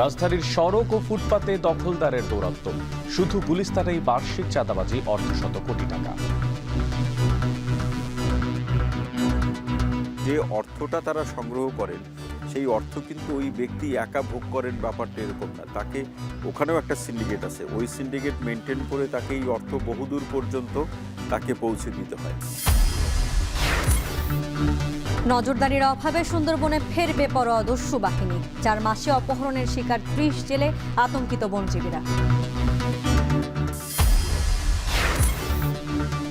রাজধানীর সড়ক ও ফুটপাতে দখলদারের দৌরাত্ম্য, শুধু গুলিস্তানেই বার্ষিক চাঁদাবাজি অর্ধশত কোটি টাকা। যে অর্থটা তারা সংগ্রহ করেন সেই অর্থ কিন্তু ওই ব্যক্তি একা ভোগ করেন ব্যাপারটা এরকম না, তাকে ওখানেও একটা সিন্ডিকেট আছে, ওই সিন্ডিকেট মেনটেন করে তাকে এই অর্থ বহুদূর পর্যন্ত তাকে পৌঁছে দিতে হয়। নজরদারির অভাবে সুন্দরবনে ফের বেপরোয়া দস্যু বাহিনী, 4 মাসে অপহরণের শিকার 30 জেলে, আতঙ্কিত বনজীবীরা।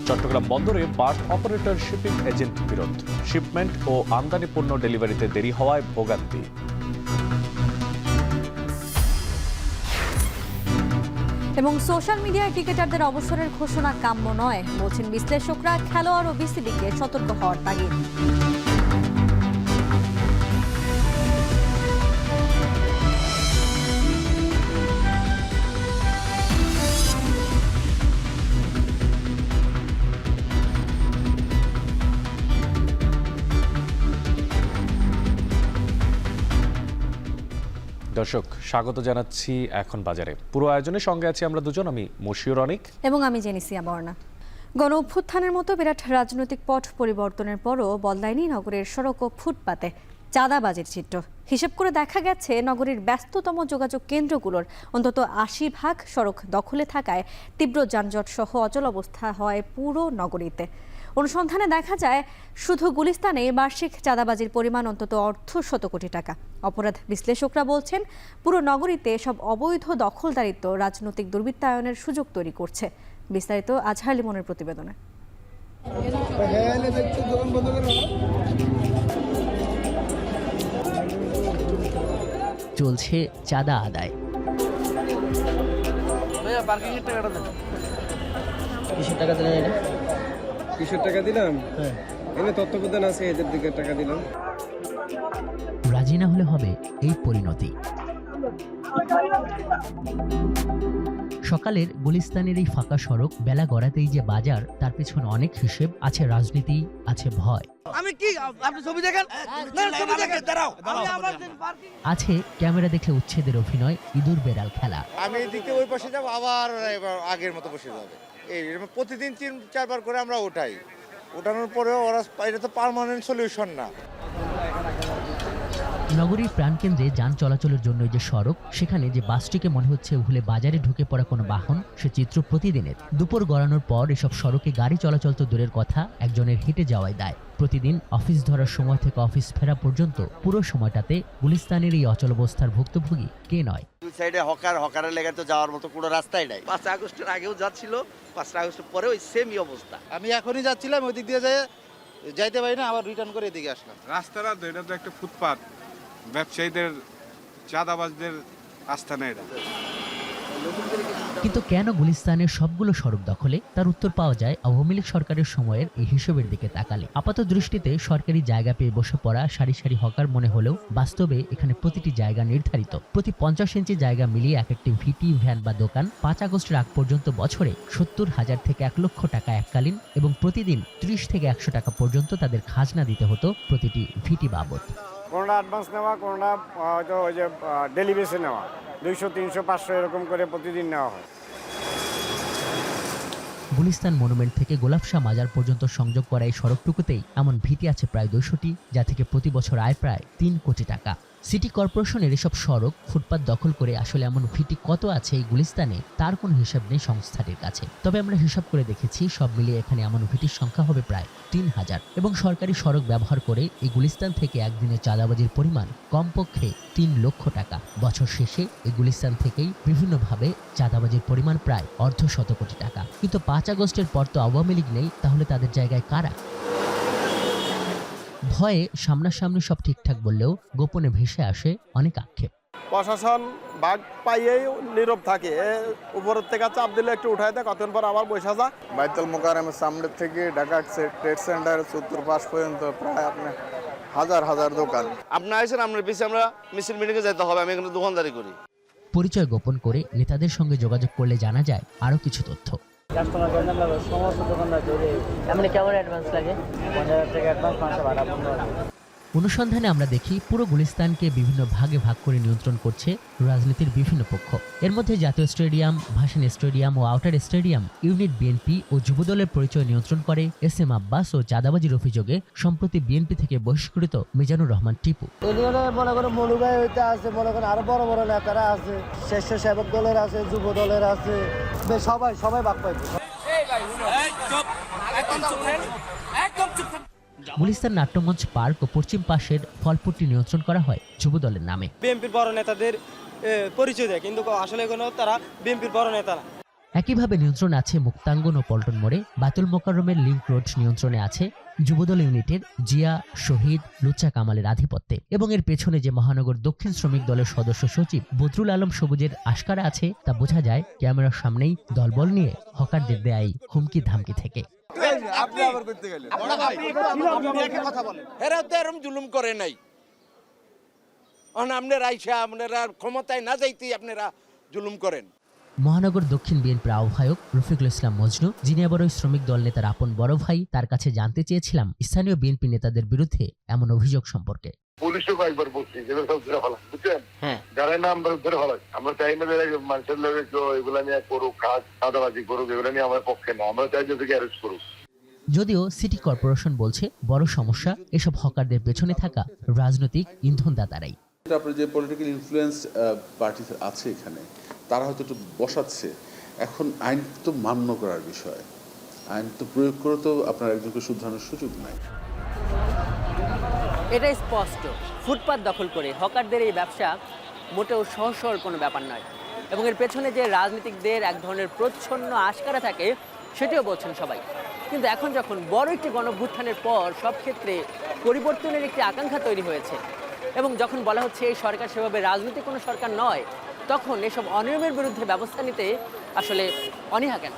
চট্টগ্রাম বন্দরে বার্ট অপারেটর শিপিং এজেন্ট বিরোধ, শিপমেন্ট ও আমদানি পণ্য ডেলিভারিতে দেরি হওয়ায় ভোগান্তি। এবং সোশ্যাল মিডিয়ায় ক্রিকেটারদের অবসরের ঘোষণা কাম্য নয়, বলছেন বিশ্লেষকরা। খেলোয়াড় ও বিসিবিকে সতর্ক হওয়ার তাগিদ। দর্শক, স্বাগত জানাচ্ছি এখন বাজারে। পুরো আয়োজনের সঙ্গে আছি আমরা দুজন, আমি মশিউর অনিক এবং আমি জেনিসিয়া বর্ণা। গণ অভ্যুত্থানের মতো বিরাট রাজনৈতিক পট পরিবর্তনের পরও বদলায়নি নগরের সড়ক ও ফুটপাতে চাঁদাবাজির চিত্র। হিসেব করে দেখা গেছে নগরীর ব্যস্ততম যোগাযোগ কেন্দ্রগুলোর অন্তত 80% সড়ক দখলে থাকায় তীব্র যানজট সহ অচল অবস্থা হয় পুরো নগরীতে। অনুসন্ধানে দেখা যায় শুধু গুলিস্তানে বার্ষিক চাঁদাবাজির পরিমাণ অন্তত অর্ধশত কোটি টাকা। অপরাধ বিশ্লেষকরা বলছেন পুরো নগরীতে সব অবৈধ দখলদারিত্ব রাজনৈতিক দুর্বৃত্তায়নের সুযোগ তৈরি করছে। বিস্তারিত আজহার লিমনের প্রতিবেদনে। চলছে চাঁদা আদায়। কিসের টাকা দিলাম? এনে তত্ত্বাবধান আছে, এদের দিকে টাকা দিলাম। রাজি না হলে হবে এই পরিণতি। সকালের গুলিস্তানের এই ফাঁকা সড়ক, বেলা গড়াতেই যে বাজার, তার পিছনে অনেক হিসেব আছে, রাজনীতি আছে, ভয় আছে, ক্যামেরা দেখলে উচ্ছেদের অভিনয়, ইঁদুর বেড়াল খেলা। আমি এদিকে ওই পাশে যাবো, আবার আগের মতো বসে যাবে। এই প্রতিদিন 3-4 বার করে আমরা ওঠানোর পরেও ওরা, এটা তো পার্মানেন্ট সলিউশন না। নগরীর প্রাণকেন্দ্রে যান চলাচলের জন্য যে সড়ক, সেখানে যে বাসটিকে মনে হচ্ছে ভুলে বাজারে ঢুকে পড়া কোনো বাহন, সে চিত্র প্রতিদিনের। দুপুর গড়ানোর পর এসব সড়কে গাড়ি চলাচল তো দূরের কথা, একজনের হেঁটে যাওয়াই দায়। প্রতিদিন অফিস ধরার সময় থেকে অফিস ফেরা পর্যন্ত পুরো সময়টাতে গুলিস্তানের এই অচল অবস্থার ভুক্তভোগী কে নয়? দুই সাইডে হকারের লেগে তো যাওয়ার মতো কোনো রাস্তাই নাই। 5 আগস্টের আগেও যাচ্ছিল, 5 আগস্টের পরে ওই সেমই অবস্থা। আমি এখনই যাচ্ছিলাম, ওই দিক দিয়ে যাইতে পারি না, আবার রিটার্ন করে এদিকে আসলাম। রাস্তাটা তো, এটা তো একটা ফুটপাত, ব্যবসায়ীদের, চাঁদাবাজদের আস্থানা এটা। কিন্তু কেন গুলিস্তানের সবগুলো সড়ক দখলে, তার উত্তর পাওয়া যায় আওয়ামী লীগ সরকারের সময়ের এই হিসেবের দিকে তাকালে। আপাত দৃষ্টিতে সরকারি জায়গা পেয়ে বসে পড়া সারি সারি হকার মনে হলেও বাস্তবে এখানে প্রতিটি জায়গা নির্ধারিত। প্রতি 50 ইঞ্চি জায়গা মিলিয়ে এক একটি ভিটি, ভ্যান বা দোকান। 5 আগস্টের আগ পর্যন্ত বছরে 70,000 থেকে 1 লক্ষ টাকা এককালীন এবং প্রতিদিন 30 থেকে 100 টাকা পর্যন্ত তাদের খাজনা দিতে হতো প্রতিটি ভিটি বাবদ। কোনোটা অ্যাডভান্স নেওয়া, কোনোটা হয়তো ওই যে ডেলি বেসে নেওয়া, 200, 300, 500 এরকম করে প্রতিদিন নেওয়া হয়। গুলিস্তান মনুমেন্ট থেকে গোলাপশাহ মাজার পর্যন্ত সংযোগ করা এই সড়কটুকুতেই এমন ভিটি আছে প্রায় 200টি, যা থেকে প্রতি বছর আয় প্রায় 3 কোটি টাকা। সিটি কর্পোরেশনের এসব সড়ক, ফুটপাত দখল করে আসলে এমন ভিটি কত আছে এই গুলিস্তানে, তার কোনো হিসাব নেই সংস্থাটির কাছে। তবে আমরা হিসাব করে দেখেছি, সব মিলিয়ে এখানে এমন ভিটির সংখ্যা হবে প্রায় 3000। এবং সরকারি সড়ক ব্যবহার করে এই গুলিস্তান থেকে একদিনে চাঁদাবাজির পরিমাণ কমপক্ষে 3 লক্ষ টাকা। বছর শেষে এই গুলিস্তান থেকেই বিভিন্নভাবে চাঁদাবাজির পরিমাণ প্রায় অর্ধশত কোটি টাকা। কিন্তু 5 আগস্টের পর তো আওয়ামী লীগ নেই, তাহলে তাদের জায়গায় কারা? ভয়ে সামনাসামনি সব ঠিকঠাক বললেও গোপনে ভেসে আসে অনেক আক্ষেপ। প্রশাসন বাঘ পাইয়েই নীরব থাকে, উপরের থেকে চাপ দিলে একটু উঠাই দেয়, কতক্ষণ পর আবার বসে যা। বাইতুল মোকাররমের সামনে থেকে ঢাকা ট্রেড সেন্টার চত্বর পাশ পর্যন্ত প্রায় আপনার হাজার দোকান। আপনার আইসেন, আপনার পিছিয়ে আমরা মিছিল মিটিংয়ে যেতে হবে, আমি এখানে দোকানদারি করি। পরিচয় গোপন করে নেতাদের সঙ্গে যোগাযোগ করলে জানা যায় আরও কিছু তথ্য। কাস্টমার সমস্ত দোকানদার ধরে। এমনি কেমন অ্যাডভান্স লাগে? 50,000 টাকা অ্যাডভান্স, মাসে ভাড়া 15,000। অনুসন্ধানে আমরা দেখি পুরো গুলিস্তানকে বিভিন্ন ভাগে ভাগ করে নিয়ন্ত্রণ করছে রাজনীতির বিভিন্ন পক্ষ। এর মধ্যে জাতীয় স্টেডিয়াম, ভাসানী স্টেডিয়াম ও আউটার স্টেডিয়াম ইউনিট বিএনপি ও যুবদলের পরিচয় নিয়ন্ত্রণ করে SM আব্বাস ও চাঁদাবাজির অভিযোগে সম্প্রতি বিএনপি থেকে বহিষ্কৃত মিজানুর রহমান টিপু। মনে করো মনুভাই হইতে আছে, মনে করেন আরো বড় বড় নেতারা আছে, স্বেচ্ছাসেবক দলের আছে, যুব দলের আছে, সবাই ভাগ পাইবে। গুলিস্তান নাট্যমঞ্চ পার্ক ও পশ্চিম পাশের ফলপট্টি নিয়ন্ত্রণ করা হয় যুবদলের নামে। বিএনপির বড় নেতাদের পরিচয় দেয়, কিন্তু আসলে কোনো তারা বিএনপির বড় নেতা না। একইভাবে নিয়ন্ত্রণ আছে মুক্তাঙ্গন ও পল্টন মোড়ে। বায়তুল মোকাররমের লিংক রোড নিয়ন্ত্রণে আছে যুবদল ইউনিটের জিয়া, শহীদ, লুচ্চা কামালের আধিপত্যে। এবং এর পেছনে যে মহানগর দক্ষিণ শ্রমিক দলের সদস্য সচিব বদরুল আলম সবুজের আশকারা আছে তা বোঝা যায় ক্যামেরার সামনেই দলবল নিয়ে হকারদের দেয় হুমকি ধামকি থেকে। জুলুম করে নাই, আপনারা ক্ষমতায় না যাইতেই আপনারা জুলুম করেন। মহানগর দক্ষিণ বিএনপির আহ্বায়ক রফিকুল ইসলাম মজনু, যিনি আবার ওই শ্রমিক দল নেতার আপন বড় ভাই, তার কাছে জানতে চেয়েছিলাম স্থানীয় বিএনপি নেতাদের বিরুদ্ধে এমন অভিযোগ সম্পর্কে। পুলিশও কয়েকবার বলছি যেগুলো সব ধরে ফেলা, বুঝছেন? যারা না আমরা ধরে ফেলাই, আমরা চাই না মানুষের লোক এগুলা নিয়ে করুক, কাজ চাঁদাবাজি করুক, এগুলো নিয়ে আমার পক্ষে না। আমরা চাই যে অ্যারেস্ট করুক। যদিও সিটি কর্পোরেশন বলছে বড় সমস্যা এসব হকারদের পেছনে থাকা রাজনৈতিক ইন্ধনদাতারাই। আপনার যে পলিটিক্যাল ইনফ্লুয়েন্স পার্টি আছে এখানে, তারা হয়তো একটু বসাচ্ছে। এখন আইন তো মান্য করার বিষয়, আইন তো প্রয়োগ করে তো আপনার একজনকে শুধরানোর সুযোগ নাই। এটাই স্পষ্ট, ফুটপাত দখল করে হকারদের এই ব্যবসা মোটেও সহজ সরল কোনো ব্যাপার নয়। এবং এর পেছনে যে রাজনীতিকদের এক ধরনের প্রচ্ছন্ন আশকারা থাকে সেটিও বলছেন সবাই। কিন্তু এখন যখন বড় একটি গণভ্যুত্থানের পর সব ক্ষেত্রে পরিবর্তনের একটি আকাঙ্ক্ষা তৈরি হয়েছে এবং যখন বলা হচ্ছে এই সরকার সেভাবে রাজনৈতিক কোনো সরকার নয়, তখন এসব অনিয়মের বিরুদ্ধে ব্যবস্থা নিতে আসলে অনীহা কেন?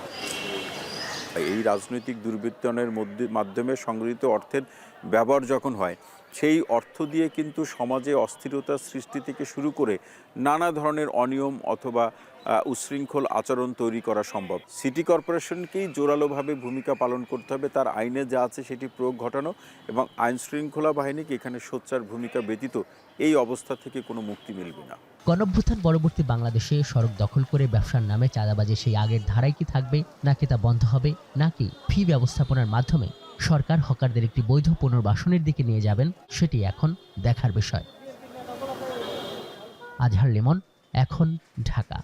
এই রাজনৈতিক দুর্বৃত্তায়নের মাধ্যমে সংগৃহীত অর্থের ব্যবহার যখন হয়, সেই অর্থ দিয়ে কিন্তু সমাজে অস্থিরতা সৃষ্টি থেকে শুরু করে নানা ধরনের অনিয়ম অথবা উচ্ছৃঙ্খল আচরণ তৈরি করা সম্ভব। সিটি কর্পোরেশনকেই জোরালোভাবে ভূমিকা পালন করতে হবে, তার আইনে যা আছে সেটি প্রয়োগ ঘটানো এবং আইন শৃঙ্খলা বাহিনীকে এখানে সোচ্চার ভূমিকা ব্যতীত এই অবস্থা থেকে কোনো মুক্তি মিলবে না। গণঅভ্যুত্থান পরবর্তী বাংলাদেশে সড়ক দখল করে ব্যবসার নামে চাঁদাবাজি সেই আগের ধারায় কি থাকবে, নাকি তা বন্ধ হবে, নাকি ফি ব্যবস্থাপনার মাধ্যমে সরকার হকারদের একটি বৈধ পুনর্বাসনের দিকে নিয়ে যাবেন, সেটি এখন দেখার বিষয়। আজহার লিমন, এখন, ঢাকা।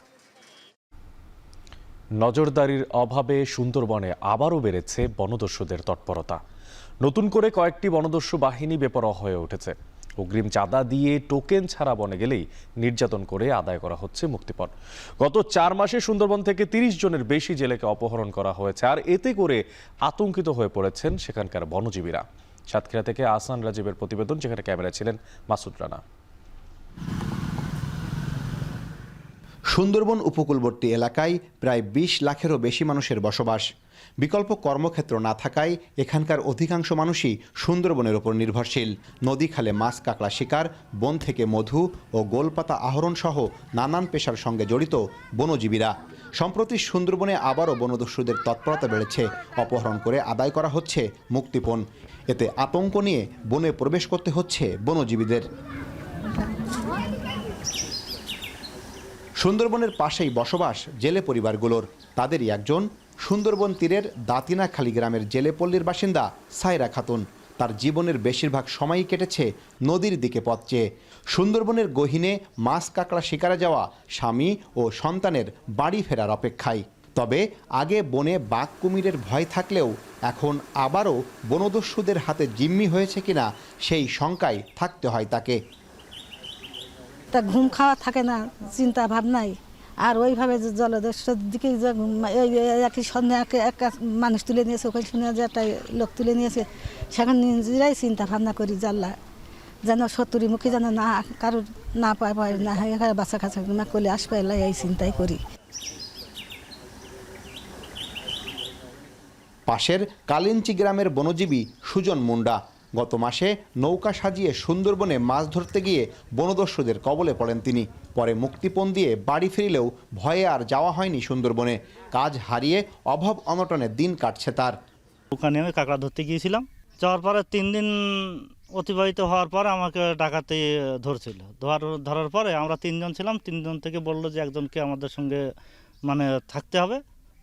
নজরদারির অভাবে সুন্দরবনে আবারও বেড়েছে বনদস্যুদের তৎপরতা। নতুন করে কয়েকটি বনদস্যু বাহিনী বেপরোয়া হয়ে উঠেছে। অগ্রিম চাঁদা দিয়ে টোকেন ছাড়া বনে গেলেই নির্যাতন করে আদায় করা হচ্ছে মুক্তিপণ। গত 4 মাসে সুন্দরবন থেকে 30 জনের বেশি জেলেকে অপহরণ করা হয়েছে, আর এতে করে আতঙ্কিত হয়ে পড়েছেন সেখানকার বনজীবীরা। সাতক্ষীরা থেকে আহসান রাজীবের প্রতিবেদন, যেখানে ক্যামেরায় ছিলেন মাসুদ রানা। সুন্দরবন উপকূলবর্তী এলাকায় প্রায় 20 লাখেরও বেশি মানুষের বসবাস। বিকল্প কর্মক্ষেত্র না থাকায় এখানকার অধিকাংশ মানুষই সুন্দরবনের ওপর নির্ভরশীল। নদী খালে মাছ কাঁকড়া শিকার, বন থেকে মধু ও গোলপাতা আহরণ সহ নানান পেশার সঙ্গে জড়িত বনজীবীরা। সম্প্রতি সুন্দরবনে আবারও বনদস্যুদের তৎপরতা বেড়েছে। অপহরণ করে আদায় করা হচ্ছে মুক্তিপণ। এতে আতঙ্ক নিয়ে বনে প্রবেশ করতে হচ্ছে বনজীবীদের। সুন্দরবনের পাশেই বসবাস জেলে পরিবারগুলোর। তাদেরই একজন সুন্দরবন তীরের দাতিনাখালী গ্রামের জেলেপল্লীর বাসিন্দা সায়রা খাতুন। তার জীবনের বেশিরভাগ সময়ই কেটেছে নদীর দিকে পথ চেয়ে। সুন্দরবনের গহীনে মাছ কাঁকড়া শিকারে যাওয়া স্বামী ও সন্তানের বাড়ি ফেরার অপেক্ষায়। তবে আগে বনে বাঘ কুমিরের ভয় থাকলেও এখন আবারও বনদস্যুদের হাতে জিম্মি হয়েছে কিনা সেই শঙ্কায় থাকতে হয় তাকে। তা ঘুম খাওয়া থাকে না, চিন্তা ভাবনাই। আর ওইভাবে যে জলদস্যুর দিকে একই সন্ধ্যে একটা মানুষ তুলে নিয়েছে, ওখানে শুনে যে একটা লোক তুলে নিয়েছে, সেখানে নিজেরাই চিন্তা ভাবনা করি জানলা যেন শত্রুর মুখে যেন না কারোর না পায় পায় না হয়, বাচ্চা কাছা না করলে আসবে, এই চিন্তাই করি। পাশের কালিঞ্চি গ্রামের বনজীবী সুজন মুন্ডা গত মাসে নৌকা সাজিয়ে সুন্দরবনে মাছ ধরতে গিয়ে বনদস্যুদের কবলে পড়েন তিনি। পরে মুক্তিপণ দিয়ে বাড়ি ফিরলেও ভয়ে আর যাওয়া হয়নি সুন্দরবনে। কাজ হারিয়ে অভাব অনটনে দিন কাটছে তার। ওখানে আমি কাঁকড়া ধরতে গিয়েছিলাম, যাওয়ার পরে 3 দিন অতিবাহিত হওয়ার পর আমাকে ডাকাতি ধরছিল, ধরার পরে আমরা 3 জন ছিলাম, 3 জন থেকে বললো যে একজনকে আমাদের সঙ্গে মানে থাকতে হবে,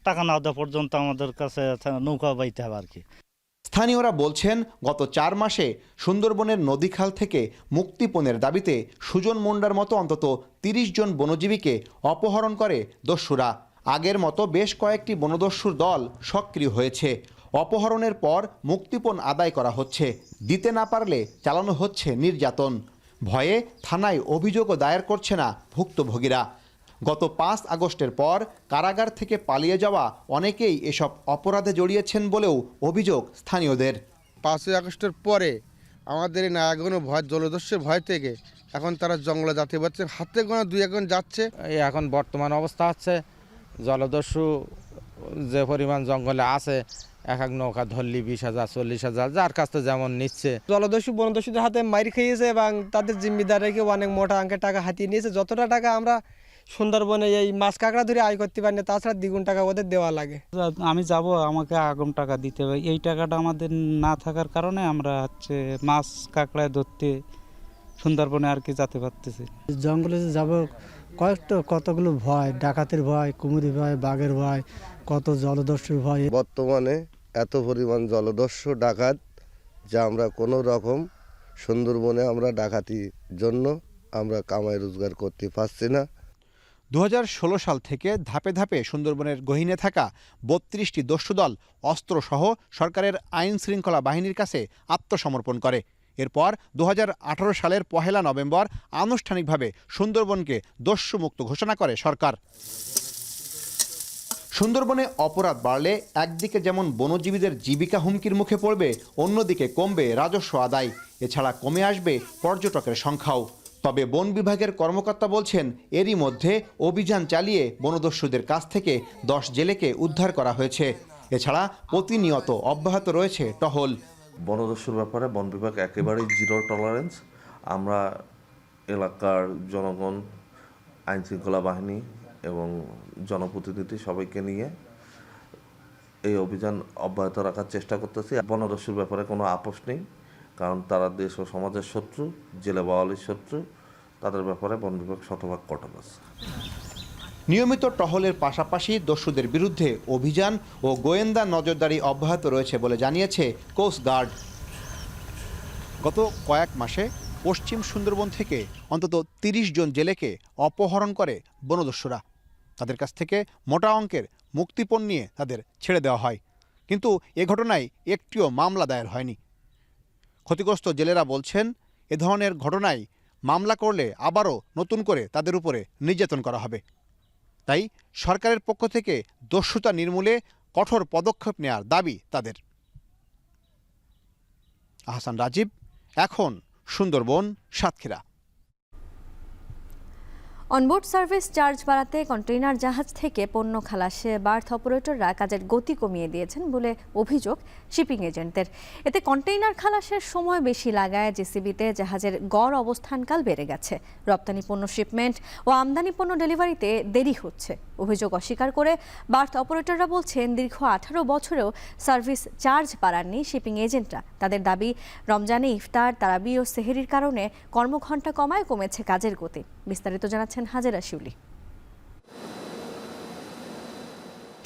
টাকা না দেওয়া পর্যন্ত আমাদের কাছে নৌকা বাইতে হবে আর কি। স্থানীয়রা বলছেন গত 4 মাসে সুন্দরবনের নদীখাল থেকে মুক্তিপণের দাবিতে সুজন মুন্ডার মতো অন্তত 30 জন বনজীবীকে অপহরণ করে দস্যুরা। আগের মতো বেশ কয়েকটি বনদস্যুর দল সক্রিয় হয়েছে। অপহরণের পর মুক্তিপণ আদায় করা হচ্ছে, দিতে না পারলে চালানো হচ্ছে নির্যাতন। ভয়ে থানায় অভিযোগও দায়ের করছে না ভুক্তভোগীরা। গত 5 আগস্টের পর কারাগার থেকে পালিয়ে যাওয়া অনেকেই এসব অপরাধে জড়িয়েছেন বলেও অভিযোগ স্থানীয়দের। 5 আগস্টের পরে আমাদের এই নায়াগনের ভয়, জলদস্যুর ভয় থেকে এখন তারা জঙ্গলে যেতে পারছে, হাতে গোনা 2-1 জন যাচ্ছে। এখন বর্তমান অবস্থা হচ্ছে জলদস্যু যে পরিমাণ জঙ্গলে আছে, এক নৌকা ধরলি 20,000 40,000 যার কাছ থেকে যেমন নিচ্ছে। জলদস্যু বনদস্যুদের হাতে মার খেয়েছে এবং তাদের জিম্মিদার রেখে অনেক মোটা অঙ্কের টাকা হাতিয়ে নিয়েছে। যতটা টাকা আমরা সুন্দরবনে এই মাছ কাঁকড়া ধরে আয় করতে পারি না, তাছাড়া দ্বিগুণ টাকা ওদের দেওয়া লাগে। আমি যাব, আমাকে আগাম টাকা দিতে হবে, এই টাকাটা আমাদের না থাকার কারণে আমরা মাছ কাঁকড়ায় ধরতে সুন্দরবনে আর কি যেতে পারতেছি। জঙ্গলে যাব কতগুলো ভয়, ডাকাতের ভয়, কুমিরের ভয়, বাঘের ভয়, কত জলদস্যুর ভয়। বর্তমানে এত পরিমাণ জলদস্যু ডাকাত যা আমরা কোনো রকম সুন্দরবনে আমরা ডাকাতির জন্য আমরা কামাই রোজগার করতে পারছি না। 2016 সাল থেকে ধাপে ধাপে সুন্দরবনের গহীনে থাকা 32টি দস্যুদল অস্ত্রসহ সরকারের আইন শৃঙ্খলা বাহিনীর কাছে আত্মসমর্পণ করে। এরপর 2018 সালের 1 নভেম্বর আনুষ্ঠানিকভাবে সুন্দরবনকে দস্যুমুক্ত ঘোষণা করে সরকার। সুন্দরবনে অপরাধ বাড়লে একদিকে যেমন বনজীবীদের জীবিকা হুমকির মুখে পড়বে, অন্যদিকে কমবে রাজস্ব আদায়, এছাড়া কমে আসবে পর্যটকের সংখ্যাও। তবে বন বিভাগের কর্মকর্তা বলছেন এরই মধ্যে অভিযান চালিয়ে বনদস্যুদের কাছ থেকে 10 জেলেকে উদ্ধার করা হয়েছে। এছাড়া প্রতিনিয়ত অব্যাহত রয়েছে টহল। বনদস্যুর ব্যাপারে বন বিভাগ একেবারেই জিরো টলারেন্স। আমরা এলাকার জনগণ, আইন শৃঙ্খলা বাহিনী এবং জনপ্রতিনিধি সবাইকে নিয়ে এই অভিযান অব্যাহত রাখার চেষ্টা করতেছি। বনদস্যুর ব্যাপারে কোনো আপোষ নেই, কারণ তারা দেশ ও সমাজের শত্রু, জেলে বাওয়ালির শত্রু। তাদের ব্যাপারে বন বিভাগ শতভাগ কঠোর আছে। নিয়মিত টহলের পাশাপাশি দস্যুদের বিরুদ্ধে অভিযান ও গোয়েন্দা নজরদারি অব্যাহত রয়েছে বলে জানিয়েছে কোস্ট গার্ড। গত কয়েক মাসে পশ্চিম সুন্দরবন থেকে অন্তত 30 জন জেলেকে অপহরণ করে বনদস্যুরা। তাদের কাছ থেকে মোটা অঙ্কের মুক্তিপণ নিয়ে তাদের ছেড়ে দেওয়া হয়, কিন্তু এ ঘটনায় একটিও মামলা দায়ের হয়নি। ক্ষতিগ্রস্ত জেলেরা বলছেন এ ধরনের ঘটনায় মামলা করলে আবারও নতুন করে তাদের উপরে নির্যাতন করা হবে। তাই সরকারের পক্ষ থেকে দস্যুতা নির্মূলে কঠোর পদক্ষেপ নেওয়ার দাবি তাদের। আহসান রাজীব, এখন Sundarban, Satkhira. Onboard service charge বাড়াতে কন্টেইনার জাহাজ থেকে পণ্য খালাসে বার্থ অপারেটররা কাজের গতি কমিয়ে দিয়েছেন বলে অভিযোগ শিপিং এজেন্টদের। এতে কন্টেইনার খালাসের সময় বেশি লাগায় জেসিবিতে জাহাজের গড় অবস্থানকাল বেড়ে গেছে। রপ্তানি পণ্য শিপমেন্ট ও আমদানি পণ্য ডেলিভারিতে দেরি হচ্ছে। অভিযোগ অস্বীকার করে বার্থ অপারেটররা বলছেন দীর্ঘ 18 বছরেও সার্ভিস চার্জ বাড়াননি শিপিং এজেন্টরা। তাদের দাবি, রমজানে ইফতার, তারাবি ও সেহরির কারণে কর্মঘণ্টা কমায় কমেছে কাজের গতি। বিস্তারিত জানাচ্ছেন হাজেরা শিউলি।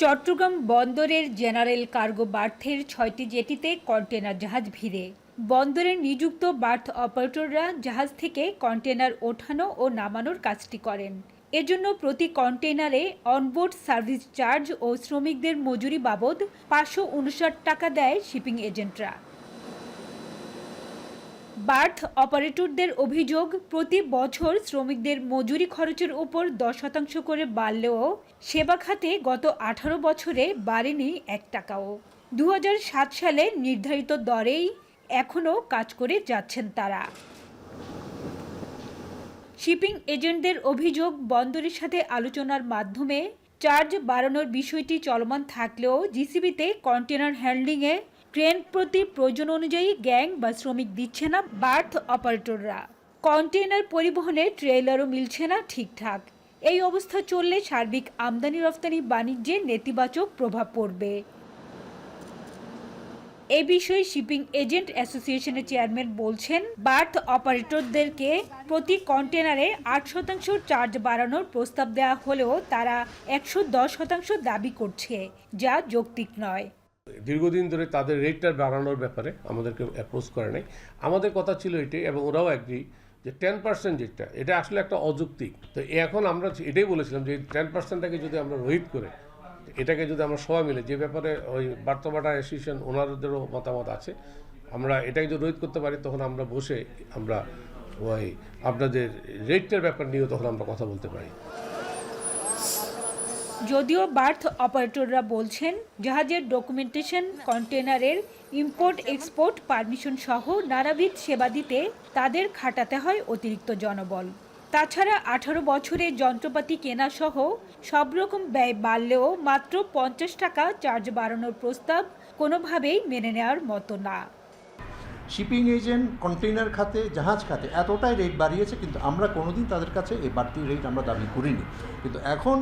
চট্টগ্রাম বন্দরের জেনারেল কার্গো বার্থের 6টি জেটিতে কন্টেনার জাহাজ ভিড়ে। বন্দরের নিযুক্ত বার্থ অপারেটররা জাহাজ থেকে কন্টেনার ওঠানো ও নামানোর কাজটি করেন। এজন্য প্রতি কন্টেনারে অনবোর্ড সার্ভিস চার্জ ও শ্রমিকদের মজুরি বাবদ 559 টাকা দেয় শিপিং এজেন্টরা। বার্থ অপারেটরদের অভিযোগ, প্রতি বছর শ্রমিকদের মজুরি খরচের উপর 10% করে বাড়লেও সেবা খাতে গত 18 বছরে বাড়েনি 1 টাকাও। 2007 সালে নির্ধারিত দরেই এখনও কাজ করে যাচ্ছেন তারা। শিপিং এজেন্টদের অভিযোগ, বন্দরের সাথে আলোচনার মাধ্যমে চার্জ বাড়ানোর বিষয়টি চলমান থাকলেও জিসিবিতে কন্টেনার হ্যান্ডলিংয়ে ট্রেন প্রতি প্রয়োজন অনুযায়ী গ্যাং বা শ্রমিক দিচ্ছে না বার্থ অপারেটররা। কন্টেনার পরিবহনে ট্রেলারও মিলছে না ঠিকঠাক। এই অবস্থা চললে সার্বিক আমদানি রফতানি বাণিজ্যে নেতিবাচক প্রভাব পড়বে। এ বিষয়ে শিপিং এজেন্ট অ্যাসোসিয়েশনের চেয়ারম্যান বলছেন, বার্থ অপারেটরদেরকে প্রতি কন্টেনারে 8% চার্জ বাড়ানোর প্রস্তাব দেওয়া হলেও তারা 110% দাবি করছে, যা যৌক্তিক নয়। দীর্ঘদিন ধরে তাদের রেটটা বাড়ানোর ব্যাপারে আমাদেরকে অ্যাপ্রোচ করে নাই। আমাদের কথা ছিল এটাই, এবং ওরাও অ্যাগ্রি যে 10% যেটা, এটা আসলে একটা অযৌক্তিক। তো এখন আমরা এটাই বলেছিলাম যে 10%টাকে যদি আমরা রহিত করে, এটাকে যদি আমরা সবাই মিলে, যে ব্যাপারে ওই বার্থবাটা অ্যাসোসিয়েশন ওনাদেরও মতামত আছে, আমরা এটাকে যদি রহিত করতে পারি, তখন আমরা বসে আমরা ওই আপনাদের রেটটার ব্যাপার নিয়েও তখন আমরা কথা বলতে পারি। যদিও বার্থ অপারেটররা বলছেন, জাহাজের ডকুমেন্টেশন, কন্টেনারের ইম্পোর্ট এক্সপোর্ট পারমিশন সহ নানাবিধ সেবা দিতে তাদের খাটাতে হয় অতিরিক্ত জনবল। তাছাড়া 18 বছরের যন্ত্রপাতি কেনা সহ সব রকম ব্যয় বাড়লেও মাত্র 50 টাকা চার্জ বাড়ানোর প্রস্তাব কোনোভাবেই মেনে নেওয়ার মতো না। শিপিং এজেন্ট কন্টেইনার খাতে, জাহাজ খাতে এতটাই রেট বাড়িয়েছে, কিন্তু আমরা কোনোদিন তাদের কাছে এই বাড়তি রেট আমরা দাবি করিনি। কিন্তু এখন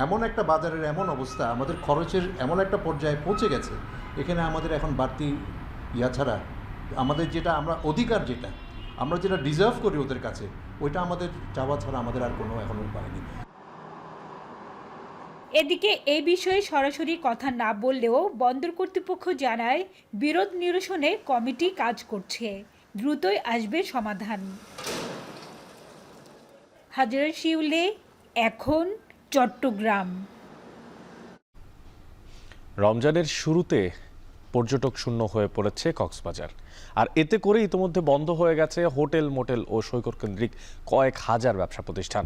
এমন একটা বাজারের এমন অবস্থা, আমাদের খরচের এমন একটা পর্যায়ে পৌঁছে গেছে, এখানে আমাদের এখন বাড়তি ছাড়া আমাদের যেটা আমরা অধিকার, যেটা আমরা যেটা ডিজার্ভ করি ওদের কাছে, ওইটা আমাদের চাওয়া ছাড়া আমাদের আর কোনো এখন উপায় নেই। এদিকে এই বিষয়ে সরাসরি কথা না বললেও বন্দর কর্তৃপক্ষ জানায়, বিরোধ নিরসনে কমিটি কাজ করছে, দ্রুতই আসবে সমাধান। হাজরা শিউলে, এখন চট্টগ্রাম। রমজানের শুরুতে পর্যটক শূন্য হয়ে পড়েছে কক্সবাজার, আর এতে করে ইতিমধ্যে বন্ধ হয়ে গেছে হোটেল, মোটেল ও সৈকত কেন্দ্রিক কয়েক হাজার ব্যবসা প্রতিষ্ঠান।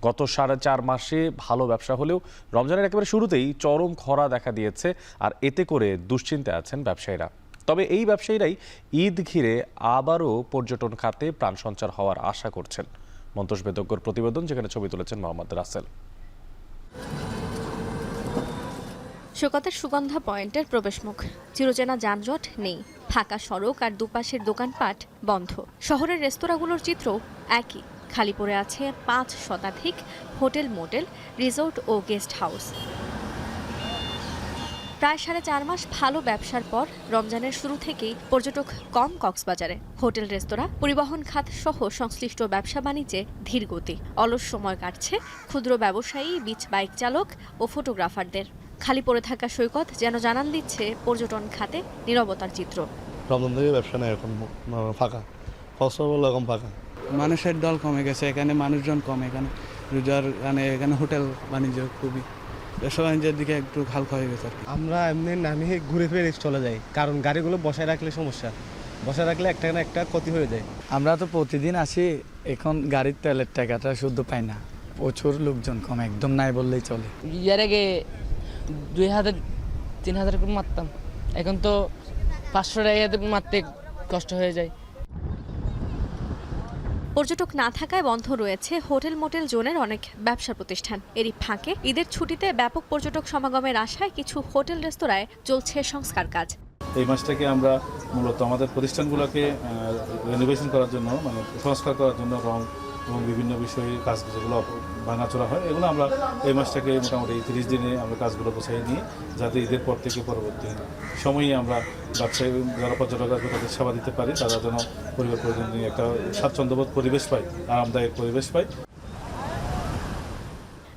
গত 4.5 মাসে ভালো ব্যবসা হলেও রমজানের একেবারে শুরুতেই চরম খরা দেখা দিয়েছে, আর এতে করে দুশ্চিন্তায় আছেন ব্যবসায়ীরা। তবে এই ব্যবসায়ীরাই ঈদ ঘিরে আবারও পর্যটন খাতে প্রাণ সঞ্চার হওয়ার আশা করছেন। মন্তোষ বেদজ্ঞর প্রতিবেদন, যেখানে ছবি তুলেছেন মোহাম্মদ রাসেল। সৈকতের সুগন্ধা পয়েন্টের প্রবেশমুখ, চিরচেনা যানজট নেই, ফাঁকা সড়ক আর দুপাশের দোকানপাট বন্ধ। শহরের রেস্তোরাঁগুলোর চিত্র একই, খালি পড়ে আছে 5 শতাধিক হোটেল, মোটেল, রিসোর্ট ও গেস্ট হাউস। প্রায় 4.5 মাস ভালো ব্যবসার পর রমজানের শুরু থেকেই পর্যটক কম কক্সবাজারে। হোটেল, রেস্তোরাঁ, পরিবহন খাত সহ সংশ্লিষ্ট ব্যবসা বাণিজ্যে ধীর গতি। অলস সময় কাটছে ক্ষুদ্র ব্যবসায়ী, বিচ বাইক চালক ও ফটোগ্রাফারদের। খালি পড়ে থাকা সৈকত যেন জানান দিচ্ছে পর্যটন খাতে নীরবতার চিত্র। রমজান থেকে ব্যবসা নেই, এখন ফাঁকা, এখন ফাঁকা। মানুষের দল কমে গেছে, এখানে মানুষজন কম, এখানে রোজার এখানে হোটেল বাণিজ্য খুবই, ব্যবসা বাণিজ্যের দিকে একটু হালকা হয়ে গেছে। আমরা এমনি নামি ঘুরে ফিরে চলে যাই, কারণ গাড়িগুলো বসায় রাখলে সমস্যা, বসায় রাখলে একটা না একটা ক্ষতি হয়ে যায়। আমরা তো প্রতিদিন আসি, এখন গাড়ির তেলের টাকাটা শুদ্ধ পাই না, প্রচুর লোকজন কম, একদম নাই বললেই চলে। এর আগে 2000-3000 করে মারতাম, এখন তো 500 টাকা মারতে কষ্ট হয়ে যায়। পর্যটক না থাকায় বন্ধ রয়েছে হোটেল, মোটেল জোনের অনেক ব্যবসা প্রতিষ্ঠান। এরই ফাঁকে ঈদের ছুটিতে ব্যাপক পর্যটক সমাগমের আশায় কিছু হোটেল, রেস্তোরাঁয় চলছে সংস্কার কাজ। এই মাসটাকে আমরা মূলত আমাদের প্রতিষ্ঠানগুলোকে রেনোভেশন করার জন্য, মানে সংস্কার করার জন্য, রং এবং বিভিন্ন বিষয়ে কাজ যেগুলো ভাঙাচোরা হয়, এগুলো আমরা এই মাসটাকে মোটামুটি 30 দিনে আমরা কাজগুলো গোছাই নিয়ে, যাতে ঈদের পর থেকে পরবর্তী সময়ে আমরা ব্যবসায়ী যারা পর্যটকরা তাদের সেবা দিতে পারি, তারা যেন পরিবার পরিজন নিয়ে একটা স্বাচ্ছন্দ্যবোধ পরিবেশ পায়, আরামদায়ক পরিবেশ পায়।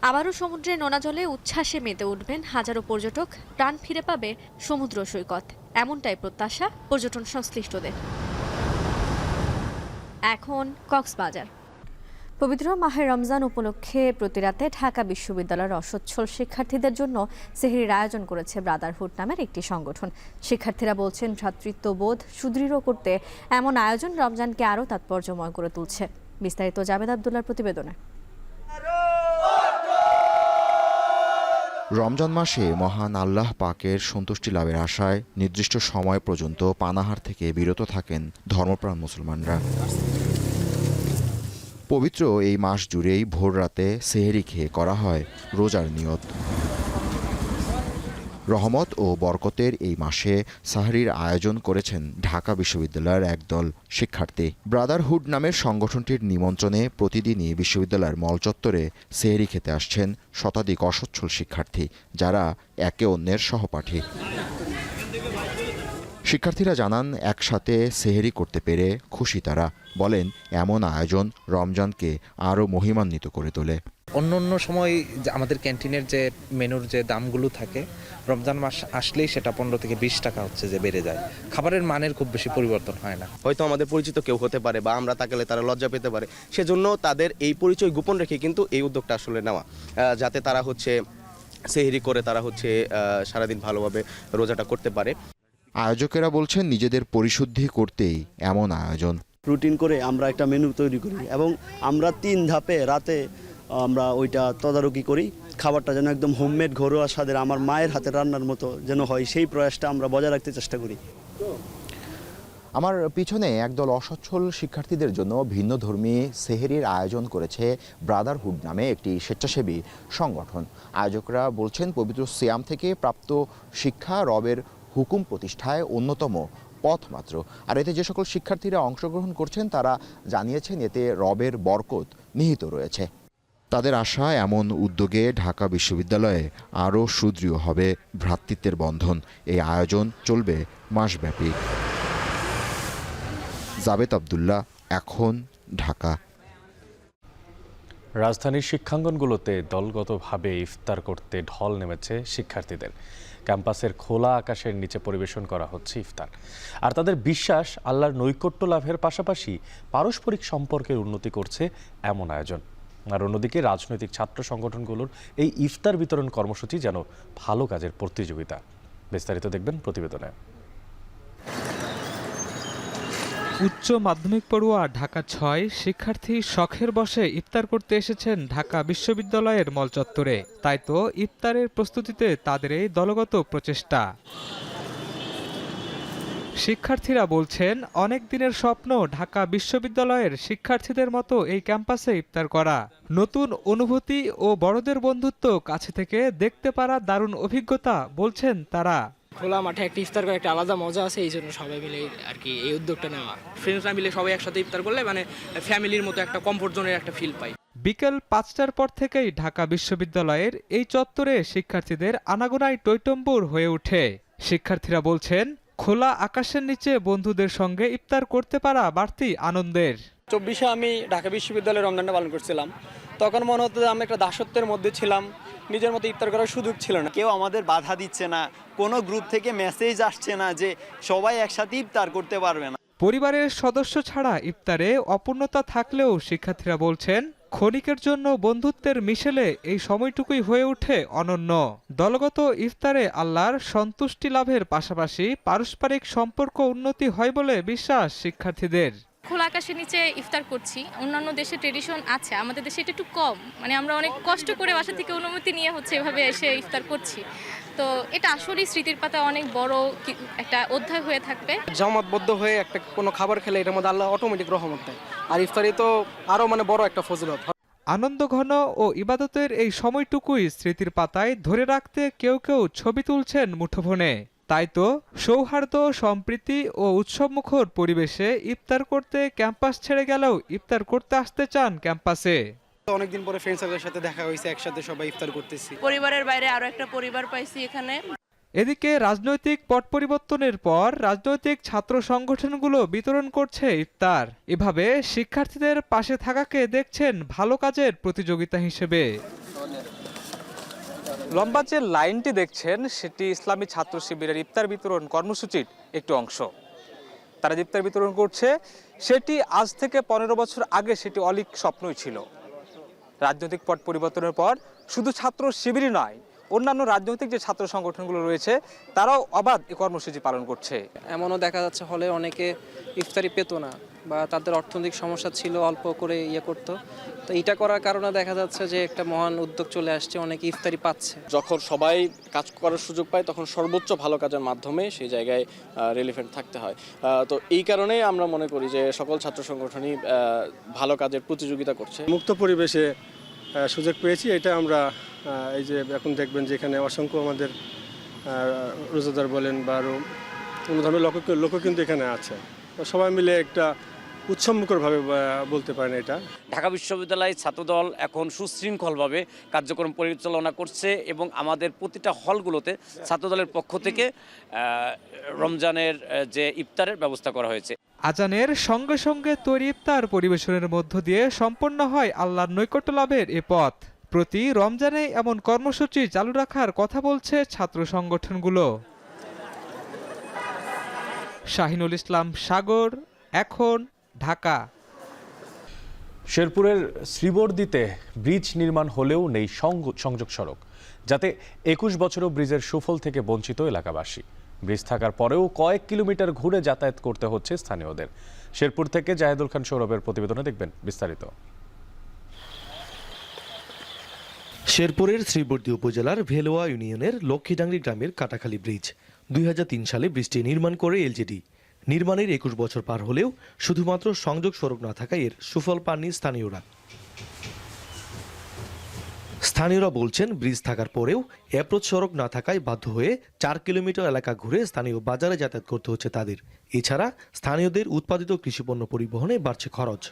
আবারও সমুদ্রের নোনা জলে উচ্ছ্বাসে মেতে উঠবেন হাজারো পর্যটক, প্রাণ ফিরে পাবে সমুদ্র সৈকত, এমনটাই প্রত্যাশা পর্যটন সংশ্লিষ্টদের। এখন কক্সবাজার। পবিত্র মাহে রমজান উপলক্ষে প্রতিরাতে ঢাকা বিশ্ববিদ্যালয়ের অসচ্ছল শিক্ষার্থীদের জন্য সেহরির আয়োজন করেছে ব্রাদারহুড নামের একটি সংগঠন। শিক্ষার্থীরা বলছেন, ভ্রাতৃত্ববোধ সুদৃঢ় করতে এমন আয়োজন রমজানকে আরও তাৎপর্যময় করে তুলছে। বিস্তারিত জাবেদ আব্দুল্লাহর প্রতিবেদনে। রমজান মাসে মহান আল্লাহ পাকের সন্তুষ্টি লাভের আশায় নির্দিষ্ট সময় পর্যন্ত পানাহার থেকে বিরত থাকেন ধর্মপ্রাণ মুসলমানরা। পবিত্র এই মাস জুড়েই ভোর রাতে সেহরি খেয়ে করা হয় রোজার নিয়ত। রহমত ও বরকতের এই মাসে সাহরির আয়োজন করেছেন ঢাকা বিশ্ববিদ্যালয়ের একদল শিক্ষার্থী। ব্রাদারহুড নামের সংগঠনটির নিমন্ত্রণে প্রতিদিনই বিশ্ববিদ্যালয়ের মল চত্বরে সেহরি খেতে আসছেন শতাধিক অসচ্ছল শিক্ষার্থী, যারা একে অন্যের সহপাঠী। শিক্ষার্থীরা জানান একসাথে সেহরি করতে পেরে খুশি তারা। বলেন এমন আয়োজন রমজানকে আরও মহিমান্বিত করে তোলে। অন্য অন্য সময় আমাদের ক্যান্টিনের যে মেনুর যে দামগুলো থাকে রমজান মাস আসলেই সেটা 15 থেকে 20 টাকা হচ্ছে যে বেড়ে যায়। খাবারের মানের খুব বেশি পরিবর্তন হয় না। হয়তো আমাদের পরিচিত কেউ হতে পারে বা আমরা তাকালে তারা লজ্জা পেতে পারে, সেজন্য তাদের এই পরিচয় গোপন রেখে কিন্তু এই উদ্যোগটা আসলে নেওয়া, যাতে তারা হচ্ছে সেহরি করে তারা হচ্ছে সারাদিন ভালোভাবে রোজাটা করতে পারে। আয়োজকেরা বলছেন নিজেদের পরিশুদ্ধি করতেই এমন আয়োজন। রুটিন করে আমরা একটা মেনু তৈরি করি এবং আমরা 3 ধাপে রাতে আমরা ওইটা তদারকি করি। খাবারটা যেন একদম হোমমেড ঘরোয়া স্বাদের আমার মায়ের হাতে রান্নার মতো যেন হয়, সেই প্রয়াসটা আমরা বজায় রাখতে চেষ্টা করি। আমার পিছনে একদল অসচ্ছল শিক্ষার্থীদের জন্য ভিন্নধর্মী সেহরির আয়োজন করেছে ব্রাদারহুড নামে একটি স্বেচ্ছাসেবী সংগঠন। আয়োজকরা বলছেন পবিত্র সিয়াম থেকে প্রাপ্ত শিক্ষা রবের হুকুম প্রতিষ্ঠায় অন্যতম পথ মাত্র। আর এতে যে সকল শিক্ষার্থীরা অংশগ্রহণ করছেন তারা জানিয়েছেন এতে রবের বরকত নিহিত রয়েছে। তাদের আশা এমন উদ্যোগে ঢাকা বিশ্ববিদ্যালয়ে আরও সুদৃঢ় হবে ভ্রাতৃত্বের বন্ধন। এই আয়োজন চলবে মাসব্যাপী। জাবেদ আব্দুল্লাহ, এখন, ঢাকা। রাজধানীর শিক্ষাঙ্গনগুলোতে দলগতভাবে ইফতার করতে ঢল নেমেছে শিক্ষার্থীদের। ক্যাম্পাসের খোলা আকাশের নিচে পরিবেশন করা হচ্ছে ইফতার। আর তাদের বিশ্বাস আল্লাহর নৈকট্য লাভের পাশাপাশি পারস্পরিক সম্পর্কের উন্নতি করছে এমন আয়োজন। আর অন্যদিকে রাজনৈতিক ছাত্র সংগঠনগুলোর এই ইফতার বিতরণ কর্মসূচি যেন ভালো কাজের প্রতিযোগিতা। বিস্তারিত দেখবেন প্রতিবেদনে। উচ্চ মাধ্যমিক পড়ুয়া ঢাকা ৬ শিক্ষার্থী শখের বশে ইফতার করতে এসেছেন ঢাকা বিশ্ববিদ্যালয়ের মল চত্বরে। তাই তো ইফতারের প্রস্তুতিতে তাদের এই দলগত প্রচেষ্টা। শিক্ষার্থীরা বলছেন অনেক দিনের স্বপ্ন ঢাকা বিশ্ববিদ্যালয়ের শিক্ষার্থীদের মতো এই ক্যাম্পাসে ইফতার করা। নতুন অনুভূতি ও বড়দের বন্ধুত্ব কাছে থেকে দেখতে পারা দারুণ অভিজ্ঞতা বলছেন তারা। খোলা মাঠে একটা ইফতার করে একটা আলাদা মজা আছে, এই জন্য সবাই মিলে আর কি এই উদ্যোগটা নেওয়া। ফ্রেন্ডসরা মিলে সবাই একসাথে ইফতার করলে মানে ফ্যামিলির মতো একটা কমফোর্ট জোনের একটা ফিল পাই। বিকেল ৫টার পর থেকেই ঢাকা বিশ্ববিদ্যালয়ের এই চত্বরে শিক্ষার্থীদের আনাগোনায় টইটম্বুর হয়ে ওঠে। শিক্ষার্থীরা বলছেন খোলা আকাশের নিচে বন্ধুদের সঙ্গে ইফতার করতে পারা বাড়তি আনন্দের। ২৪শে আমি ঢাকা বিশ্ববিদ্যালয়ে রমজানটা পালন করছিলাম, তখন মনে হতো যে আমি একটা দাসত্বের মধ্যে ছিলাম, নিজের মতো ইফতার করার সুযোগ ছিল না। কেউ আমাদের বাধা দিচ্ছে না, কোনো গ্রুপ থেকে মেসেজ আসছে না যে সবাই একসাথে ইফতার করতে পারবে না। পরিবারের সদস্য ছাড়া ইফতারে অপূর্ণতা থাকলেও শিক্ষার্থীরা বলছেন ক্ষণিকের জন্য বন্ধুত্বের মিশেলে এই সময়টুকুই হয়ে ওঠে অনন্য। দলগত ইফতারে আল্লাহর সন্তুষ্টি লাভের পাশাপাশি পারস্পরিক সম্পর্ক উন্নতি হয় বলে বিশ্বাস শিক্ষার্থীদের। খোলা আকাশের নিচে ইফতার করছি। অন্যান্য দেশে ট্রেডিশন আছে, আমাদের দেশে এটা একটু কম, মানে আমরা অনেক কষ্ট করে বাসা থেকে অনুমতি নিয়ে হচ্ছে এভাবে এসে ইফতার করছি। তো এটা আসলেই স্মৃতির পাতা অনেক বড় একটা অধ্যায় হয়ে থাকবে। জামাতবদ্ধ হয়ে একটা কোনো খাবার খেলে এটার মধ্যে আল্লাহ অটোমেটিক রহমত দেয়, আর ইফতারি তো আরো মানে বড় একটা ফজিলত। আনন্দ ঘন ও ইবাদতের এই সময়টুকুই স্মৃতির পাতায় ধরে রাখতে কেউ কেউ ছবি তুলছেন মুঠোফোনে। তাই তো সৌহার্দ্য, সম্প্রীতি ও উৎসবমুখর পরিবেশে ইফতার করতে ক্যাম্পাস ছেড়ে গেলেও ইফতার করতে আসতে চান ক্যাম্পাসে। অনেকদিন পরে ফ্রেন্ডসদের সাথে দেখা হয়েছে, একসাথে সবাই ইফতার করতেছি। পরিবারের বাইরে আরো একটা পরিবার পাইছি এখানে। এদিকে রাজনৈতিক পট পরিবর্তনের পর রাজনৈতিক ছাত্র সংগঠনগুলো বিতরণ করছে ইফতার। এভাবে শিক্ষার্থীদের পাশে থাকাকে দেখছেন ভালো কাজের প্রতিযোগিতা হিসেবে। লম্বা যে লাইনটি দেখছেন সেটি ইসলামী ছাত্র শিবিরের ইফতার বিতরণ কর্মসূচির একটি অংশ। তারা যে ইফতার বিতরণ করছে সেটি আজ থেকে 15 বছর আগে সেটি অলীক স্বপ্নই ছিল। রাজনৈতিক পট পরিবর্তনের পর শুধু ছাত্র শিবিরই নয়, অন্যান্য রাজনৈতিক যে ছাত্র সংগঠনগুলো রয়েছে তারাও অবাধ এই কর্মসূচি পালন করছে। এমনও দেখা যাচ্ছে হলে অনেকে ইফতারি পেত না বা তাদের অর্থনৈতিক সমস্যা ছিল, অল্প করে ইয়ে করতো। তো এটা করার কারণে দেখা যাচ্ছে যে একটা মহান উদ্যোগ চলে আসছে, অনেকে ইফতারি পাচ্ছে। যখন সবাই কাজ করার সুযোগ পায় তখন সর্বোচ্চ ভালো কাজের মাধ্যমে সেই জায়গায় রিলেভেন্ট থাকতে হয়। তো এই কারণে আমরা মনে করি যে সকল ছাত্র সংগঠনই ভালো কাজের প্রতিযোগিতা করছে। মুক্ত পরিবেশে সুযোগ পেয়েছি, এটা আমরা এই যে এখন দেখবেন যে এখানে অসংখ্য আমাদের রোজাদার বলেন বা আরও অন্য ধর্মের লোক কিন্তু এখানে আছে। সবাই মিলে একটা উৎসবমুখরভাবে বলতে পারেন এটা। ঢাকা বিশ্ববিদ্যালয় ছাত্রদল এখন সুশৃঙ্খলভাবে কার্যক্রম পরিচালনা করছে এবং আমাদের প্রতিটা হলগুলোতে ছাত্রদলের পক্ষ থেকে রমজানের যে ইফতারের ব্যবস্থা করা হয়েছে। আজানের সঙ্গে সঙ্গে তৈরি ইফতার পরিবেশনের মধ্য দিয়ে সম্পন্ন হয় আল্লাহর নৈকট্য লাভের এ পথ। প্রতি রমজানে এমন কর্মসূচি চালু রাখার কথা বলছে ছাত্র সংগঠনগুলো। শাহিনুল ইসলাম সাগর, এখন ঢাকা। শেরপুরের শ্রীবর্দীতে ব্রিজ নির্মাণ হলেও নেই সংযোগ সড়ক, যাতে 21 বছরও ব্রিজের সুফল থেকে বঞ্চিত এলাকাবাসী। ব্রিজ থাকার পরেও কয়েক কিলোমিটার ঘুরে যাতায়াত করতে হচ্ছে স্থানীয়দের। শেরপুর থেকে জাহেদুল খান সৌরভের প্রতিবেদনে দেখবেন বিস্তারিত। শেরপুরের শ্রীবর্দী উপজেলার ভেলোয়া ইউনিয়নের লক্ষ্মীডাঙ্গি গ্রামের কাটাখালী ব্রিজ 2003 সালে ব্রিজটি নির্মাণ করে এলজিডি। নির্মাণের 21 বছর পার হলেও শুধুমাত্র সংযোগ সড়ক না থাকায় এর সুফল পাননি স্থানীয়রা। স্থানীয়রা বলছেন, ব্রিজ থাকার পরেও অ্যাপ্রোচ সড়ক না থাকায় বাধ্য হয়ে 4 কিলোমিটার এলাকা ঘুরে স্থানীয় বাজারে যাতায়াত করতে হচ্ছে তাদের। এছাড়া স্থানীয়দের উৎপাদিত কৃষিপণ্য পরিবহনে বাড়ছে খরচ।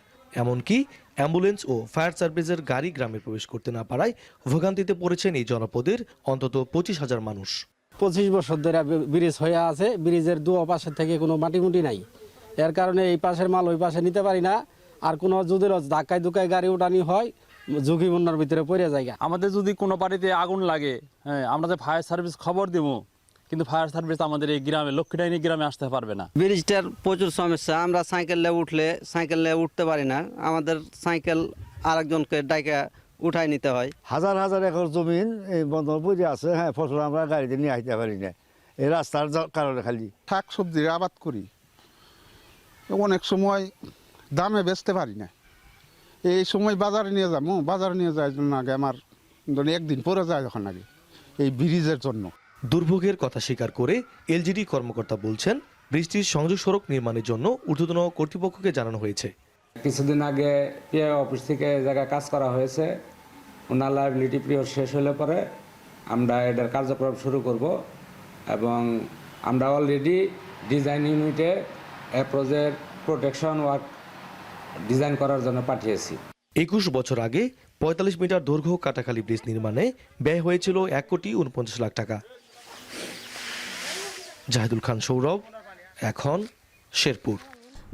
এমনকি অ্যাম্বুলেন্স ও ফায়ার সার্ভিসের গাড়ি গ্রামে প্রবেশ করতে না পারায় ভোগান্তিতে পড়েছেন এই জনপদের অন্তত 25,000 মানুষ। 25 বছর ধরে ব্রিজ হয়ে আছে, ব্রিজের দু পাশে থেকে কোনো মাটিমুটি নাই। এর কারণে এই পাশের মাল ওই পাশে নিতে পারি না। আর কোনো যদি ধাক্কায় ধুকায় গাড়ি উঠানি হয়, ঝুঁকিপূর্ণর ভিতরে পড়ে যায়। আমাদের যদি কোনো বাড়িতে আগুন লাগে, হ্যাঁ, আমরা যে ফায়ার সার্ভিস খবর দিব, কিন্তু ফায়ার সার্ভিস আমাদের এই গ্রামে লক্ষ্মীডাঙ্গি গ্রামে আসতে পারবে না। ব্রিজটার প্রচুর সমস্যা। আমরা সাইকেলে উঠতে পারি না। আমাদের সাইকেল আরেকজনকে ডাইকা উঠাই নিতে হয়। হাজার হাজার একর জমিন এই বন্ধ পড়ে আছে। হ্যাঁ, ফসল আমরা গাড়িতে নিয়ে আসতে পারি না এই রাস্তার কারণে। খালি শাক সবজির আবাদ করি, অনেক সময় দামে বেচতে পারি না। এই সময় বাজারে নিয়ে যাবো, বাজারে নিয়ে যাওয়ার জন্য আগে আমার একদিন পরে যায় যখন আগে এই ব্রিজের জন্য। দুর্ভোগের কথা স্বীকার করে এলজিডি কর্মকর্তা বলছেন, ব্রিজটির সংযোগ সড়ক নির্মাণের জন্য ঊর্ধ্বতন কর্তৃপক্ষকে জানানো হয়েছে। কিছুদিন আগে পিএ অফিস থেকে জায়গায় কাজ করা হয়েছে। ওনার লাইবিলিটি পিরিয়ড শেষ হলে পরে আমরা এটার কার্যক্রম শুরু করব এবং আমরা অলরেডি ডিজাইন ইউনিটে অ্যাপ্রোচের প্রোটেকশন ওয়ার্ক ডিজাইন করার জন্য পাঠিয়েছি। 21 বছর আগে 45 মিটার দৈর্ঘ্য কাটাখালী ব্রিজ নির্মাণে ব্যয় হয়েছিল 1,49,00,000 টাকা। জাহেদুল খান সৌরভ, এখন শেরপুর।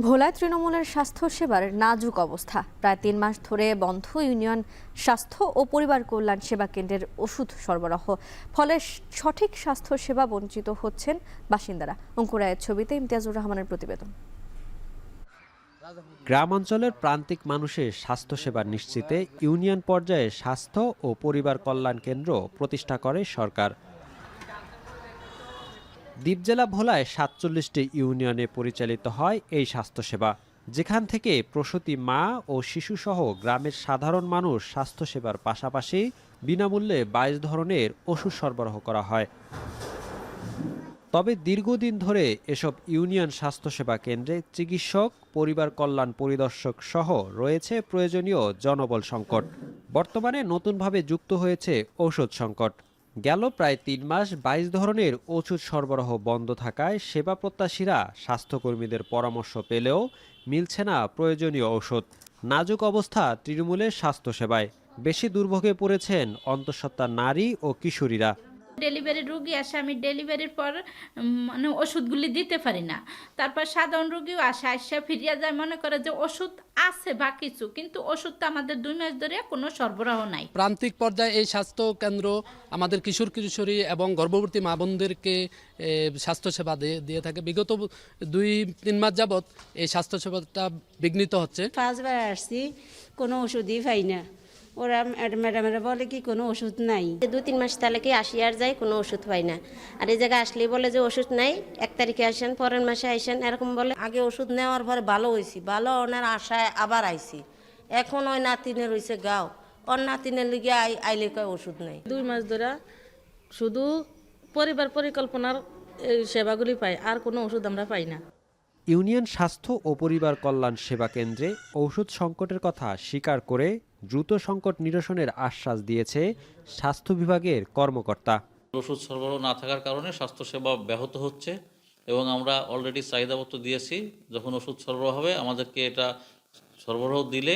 ভোলায় তৃণমূলের স্বাস্থ্যসেবার নাজুক অবস্থা। প্রায় 3 মাস ধরে বন্ধ ইউনিয়ন স্বাস্থ্য ও পরিবার কল্যাণ সেবা কেন্দ্রের ওষুধ সরবরাহ, ফলে সঠিক স্বাস্থ্যসেবা বঞ্চিত হচ্ছেন বাসিন্দারা। অঙ্কুরায়ের ছবিতে ইমতিয়াজুর রহমানের প্রতিবেদন। গ্রাম অঞ্চলের প্রান্তিক মানুষের স্বাস্থ্যসেবা নিশ্চিতে ইউনিয়ন পর্যায়ে স্বাস্থ্য ও পরিবার কল্যাণ কেন্দ্র প্রতিষ্ঠা করে সরকার। দ্বীপ জেলা ভোলায় 47টি ইউনিয়নে পরিচালিত হয় এই স্বাস্থ্যসেবা, যেখান থেকে প্রসূতি মা ও শিশুসহ গ্রামের সাধারণ মানুষ স্বাস্থ্যসেবার পাশাপাশি বিনামূল্যে 22 ধরনের ওষুধ সরবরাহ করা হয়। তবে দীর্ঘদিন ধরে এসব ইউনিয়ন স্বাস্থ্যসেবা কেন্দ্রে চিকিৎসক, পরিবার কল্যাণ পরিদর্শক সহ রয়েছে প্রয়োজনীয় জনবল সংকট। বর্তমানে নতুনভাবে যুক্ত হয়েছে ঔষধ সংকট। গেল প্রায় 3 মাস 22 ধরনের ওষুধ সরবরাহ বন্ধ থাকায় সেবা প্রত্যাশীরা স্বাস্থ্যকর্মীদের পরামর্শ পেলেও মিলছে না প্রয়োজনীয় ঔষধ। নাজুক অবস্থা তৃণমূলের স্বাস্থ্যসেবায়। বেশি দুর্ভোগে পড়েছেন অন্তঃসত্ত্বা নারী ও কিশোরীরা। ডেলিভারি রোগী আসে, আমি ডেলিভারির পর মানে ওষুধগুলি দিতে পারি না। তারপর সাধারণ রোগীও আসে ফিরিয়া যায়, মনে করে যে ওষুধ আছে বা কিছু, কিন্তু ওষুধটা আমাদের 2 মাস ধরে কোনো সরবরাহ নাই। প্রান্তিক পর্যায়ে এই স্বাস্থ্য কেন্দ্র আমাদের কিশোর কিশোরী এবং গর্ভবতী মা বোনদেরকে স্বাস্থ্যসেবা দিয়ে থাকে। বিগত 2-3 মাস যাবৎ এই স্বাস্থ্যসেবাটা বিঘ্নিত হচ্ছে। 5 বার আসছি, কোনো ওষুধই পাই না। ওরা ম্যাডামেরা বলে কি কোনো ওষুধ নাই। 2-3 মাস তাহলে কি আসি আর যাই, কোনো ওষুধ পাই না। আর এই জায়গায় আসলেই বলে যে ওষুধ নাই, 1 তারিখে আসেন, পরের মাসে আসেন, এরকম বলে। আগে ওষুধ নেওয়ার পরে ভালো হয়েছি, ভালো ওনার আশায় আবার আইছি। এখন ওই নাতিনের হয়েছে গাও, ওর নাতিনের লিগে আইলে কয় ওষুধ নাই। 2 মাস ধরে শুধু পরিবার পরিকল্পনার সেবাগুলি পাই, আর কোনো ওষুধ আমরা পাই না। ইউনিয়ন স্বাস্থ্য ও পরিবার কল্যাণ সেবা কেন্দ্রে ঔষধ সংকটের কথা স্বীকার করে দ্রুত সংকট নিরসনের আশ্বাস দিয়েছে স্বাস্থ্য বিভাগের কর্মকর্তা। ওষুধ সরবরাহ না থাকার কারণে স্বাস্থ্যসেবা ব্যাহত হচ্ছে এবং আমরা অলরেডি চাহিদাপত্র দিয়েছি। যখন ওষুধ সরবরাহ হবে আমাদেরকে এটা সরবরাহ দিলে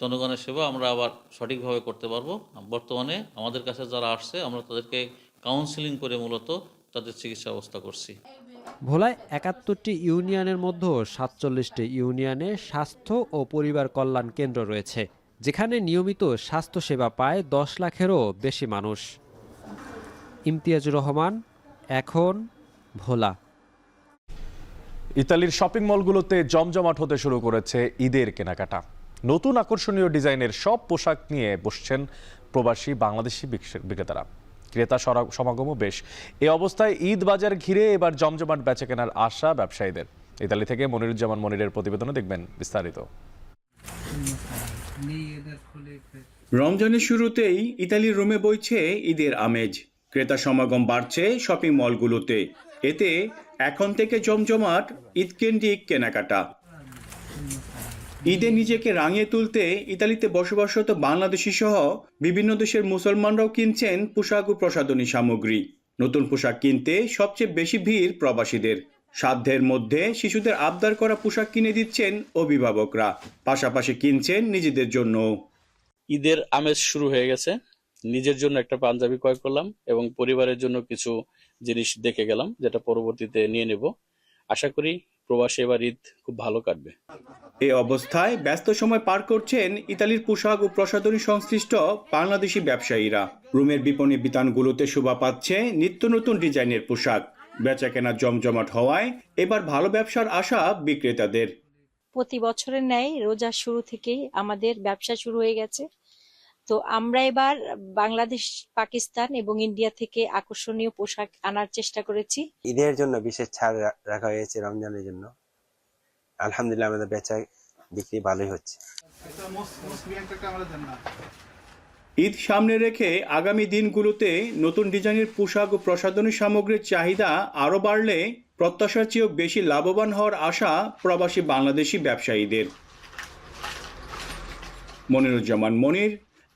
জনগণের সেবা আমরা আবার সঠিকভাবে করতে পারবো। বর্তমানে আমাদের কাছে যারা আসছে আমরা তাদেরকে কাউন্সিলিং করে মূলত তাদের চিকিৎসা ব্যবস্থা করছি। ভোলায় ৭১টি ইউনিয়নের মধ্যে ৪৭টি ইউনিয়নে স্বাস্থ্য ও পরিবার কল্যাণ কেন্দ্র রয়েছে, যেখানে নিয়মিত স্বাস্থ্যসেবা পায় ১০ লাখেরও বেশি মানুষ। ইমতিয়াজুর রহমান, এখন, ভোলা। ইতালির শপিং মলগুলোতে জমজমাট হতে শুরু করেছে ঈদের কেনাকাটা। নতুন আকর্ষণীয় ডিজাইনের সব পোশাক নিয়ে বসছেন প্রবাসী বাংলাদেশি বিক্রেতারা। ক্রেতা সমাগমও বেশ। এ অবস্থায় ঈদ বাজার ঘিরে এবার জমজমাট বেচাকেনার আশা ব্যবসায়ীদের। ইতালি থেকে মনিরুজ্জামান মনিরের প্রতিবেদনে দেখবেন বিস্তারিত। রমজানের শুরুতেই ইতালির রোমে বইছে ঈদের আমেজ। ক্রেতা সমাগম বাড়ছে শপিং মলগুলোতে। এতে এখন থেকে জমজমাট ঈদকেন্দ্রিক কেনাকাটা। ঈদে নিজেকে রাঙিয়ে তুলতে ইতালিতে বসবাসরত বাংলাদেশি সহ বিভিন্ন দেশের মুসলমানরাও কিনছেন পোশাক ও প্রসাধনী সামগ্রী। নতুন পোশাক কিনতে সবচেয়ে বেশি ভিড় প্রবাসীদের। সাধ্যের মধ্যে শিশুদের আবদার করা পোশাক কিনে দিচ্ছেন অভিভাবকরা, পাশাপাশি কিনছেন নিজেদের জন্য। ঈদের আমেজ শুরু হয়ে গেছে। নিজের জন্য একটা পাঞ্জাবি ক্রয় করলাম এবং পরিবারের জন্য কিছু জিনিস দেখে গেলাম, যেটা পরবর্তীতে নিয়ে নেব। আশা করি প্রবাসে এবার ঈদ খুব ভালো কাটবে। এ অবস্থায় ব্যস্ত সময় পার করছেন ইতালির পোশাক ও প্রসাধনী সংশ্লিষ্ট বাংলাদেশি ব্যবসায়ীরা। রুমের বিপণী বিতানগুলোতে শোভা পাচ্ছে নিত্য নতুন ডিজাইনের পোশাক। বেচাকেনা জমজমাট হওয়ায় এবার ভালো ব্যবসার আশা বিক্রেতাদের। প্রতি বছরের ন্যায় রোজার শুরু থেকেই আমাদের ব্যবসা শুরু হয়ে গেছে। তো আমরা এবার বাংলাদেশ, পাকিস্তান এবং ইন্ডিয়া থেকে আকর্ষণীয় পোশাক আনার চেষ্টা করেছি। ঈদের জন্য বিশেষ ছাড় রাখা হয়েছে রমজানের জন্য। আলহামদুলিল্লাহ আমাদের বেচা বিক্রি ভালোই হচ্ছে। ঈদ সামনে রেখে আগামী দিনগুলোতে নতুন ডিজাইনের পোশাক ও প্রসাধনী সামগ্রীর চাহিদা আরও বাড়লে প্রত্যাশার চেয়েও বেশি লাভবান হওয়ার আশা প্রবাসী বাংলাদেশি ব্যবসায়ীদের। মনিরুজ্জামান মনির,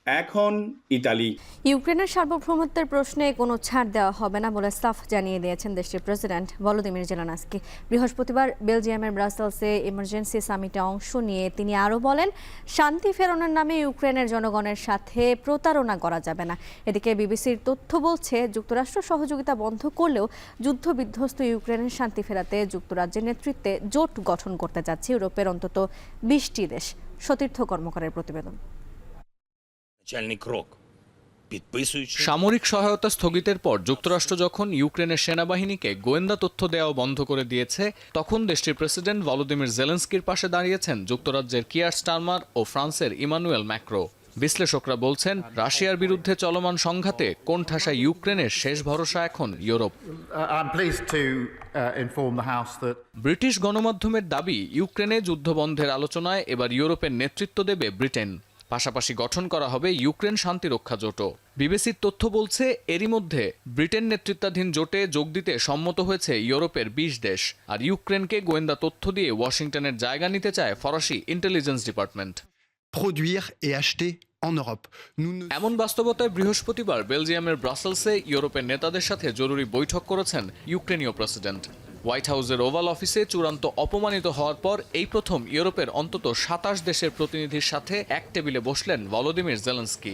এখন, ইতালি। ইউক্রেনের সার্বভৌমত্বের প্রশ্নে কোনো ছাড় দেওয়া হবে না বলে সাফ জানিয়ে দিয়েছেন দেশটির প্রেসিডেন্ট ভলোদিমির জেলেনস্কি। বৃহস্পতিবার বেলজিয়ামের ব্রাসেলসে ইমার্জেন্সি সামিটে অংশ নিয়ে তিনি আরও বলেন, শান্তি ফেরানোর নামে ইউক্রেনের জনগণের সাথে প্রতারণা করা যাবে না। এদিকে বিবিসির তথ্য বলছে, যুক্তরাষ্ট্র সহযোগিতা বন্ধ করলেও যুদ্ধবিধ্বস্ত ইউক্রেনের শান্তি ফেরাতে যুক্তরাজ্যের নেতৃত্বে জোট গঠন করতে যাচ্ছে ইউরোপের অন্তত 20টি দেশ। সতীর্থ কর্মকারের প্রতিবেদন। সামরিক সহায়তা স্থগিতের পর যুক্তরাষ্ট্র যখন ইউক্রেনের সেনাবাহিনীকে গোয়েন্দা তথ্য দেওয়া বন্ধ করে দিয়েছে, তখন দেশটির প্রেসিডেন্ট ভলোদিমির জেলেনস্কির পাশে দাঁড়িয়েছেন যুক্তরাজ্যের কিয়ার স্টারমার ও ফ্রান্সের ইমানুয়েল ম্যাক্রো। বিশ্লেষকরা বলছেন, রাশিয়ার বিরুদ্ধে চলমান সংঘাতে কোণঠাসা ইউক্রেনের শেষ ভরসা এখন ইউরোপ। ব্রিটিশ গণমাধ্যমের দাবি, ইউক্রেনে যুদ্ধবন্ধের আলোচনায় এবার ইউরোপের নেতৃত্ব দেবে ব্রিটেন। পাশাপাশি গঠন করা হবে ইউক্রেন শান্তিরক্ষা জোটও। বিবিসির তথ্য বলছে, এরই মধ্যে ব্রিটেন নেতৃত্বাধীন জোটে যোগ দিতে সম্মত হয়েছে ইউরোপের 20 দেশ। আর ইউক্রেনকে গোয়েন্দা তথ্য দিয়ে ওয়াশিংটনের জায়গা নিতে চায় ফরাসি ইন্টেলিজেন্স ডিপার্টমেন্ট। এমন বাস্তবতায় বৃহস্পতিবার বেলজিয়ামের ব্রাসেলসে ইউরোপের নেতাদের সাথে জরুরি বৈঠক করেছেন ইউক্রেনীয় প্রেসিডেন্ট। হোয়াইট হাউসের ওভাল অফিসে চূড়ান্ত অপমানিত হওয়ার পর এই প্রথম ইউরোপের অন্তত 27 দেশের প্রতিনিধির সাথে এক টেবিলে বসলেন ভলোদিমির জেলেনস্কি।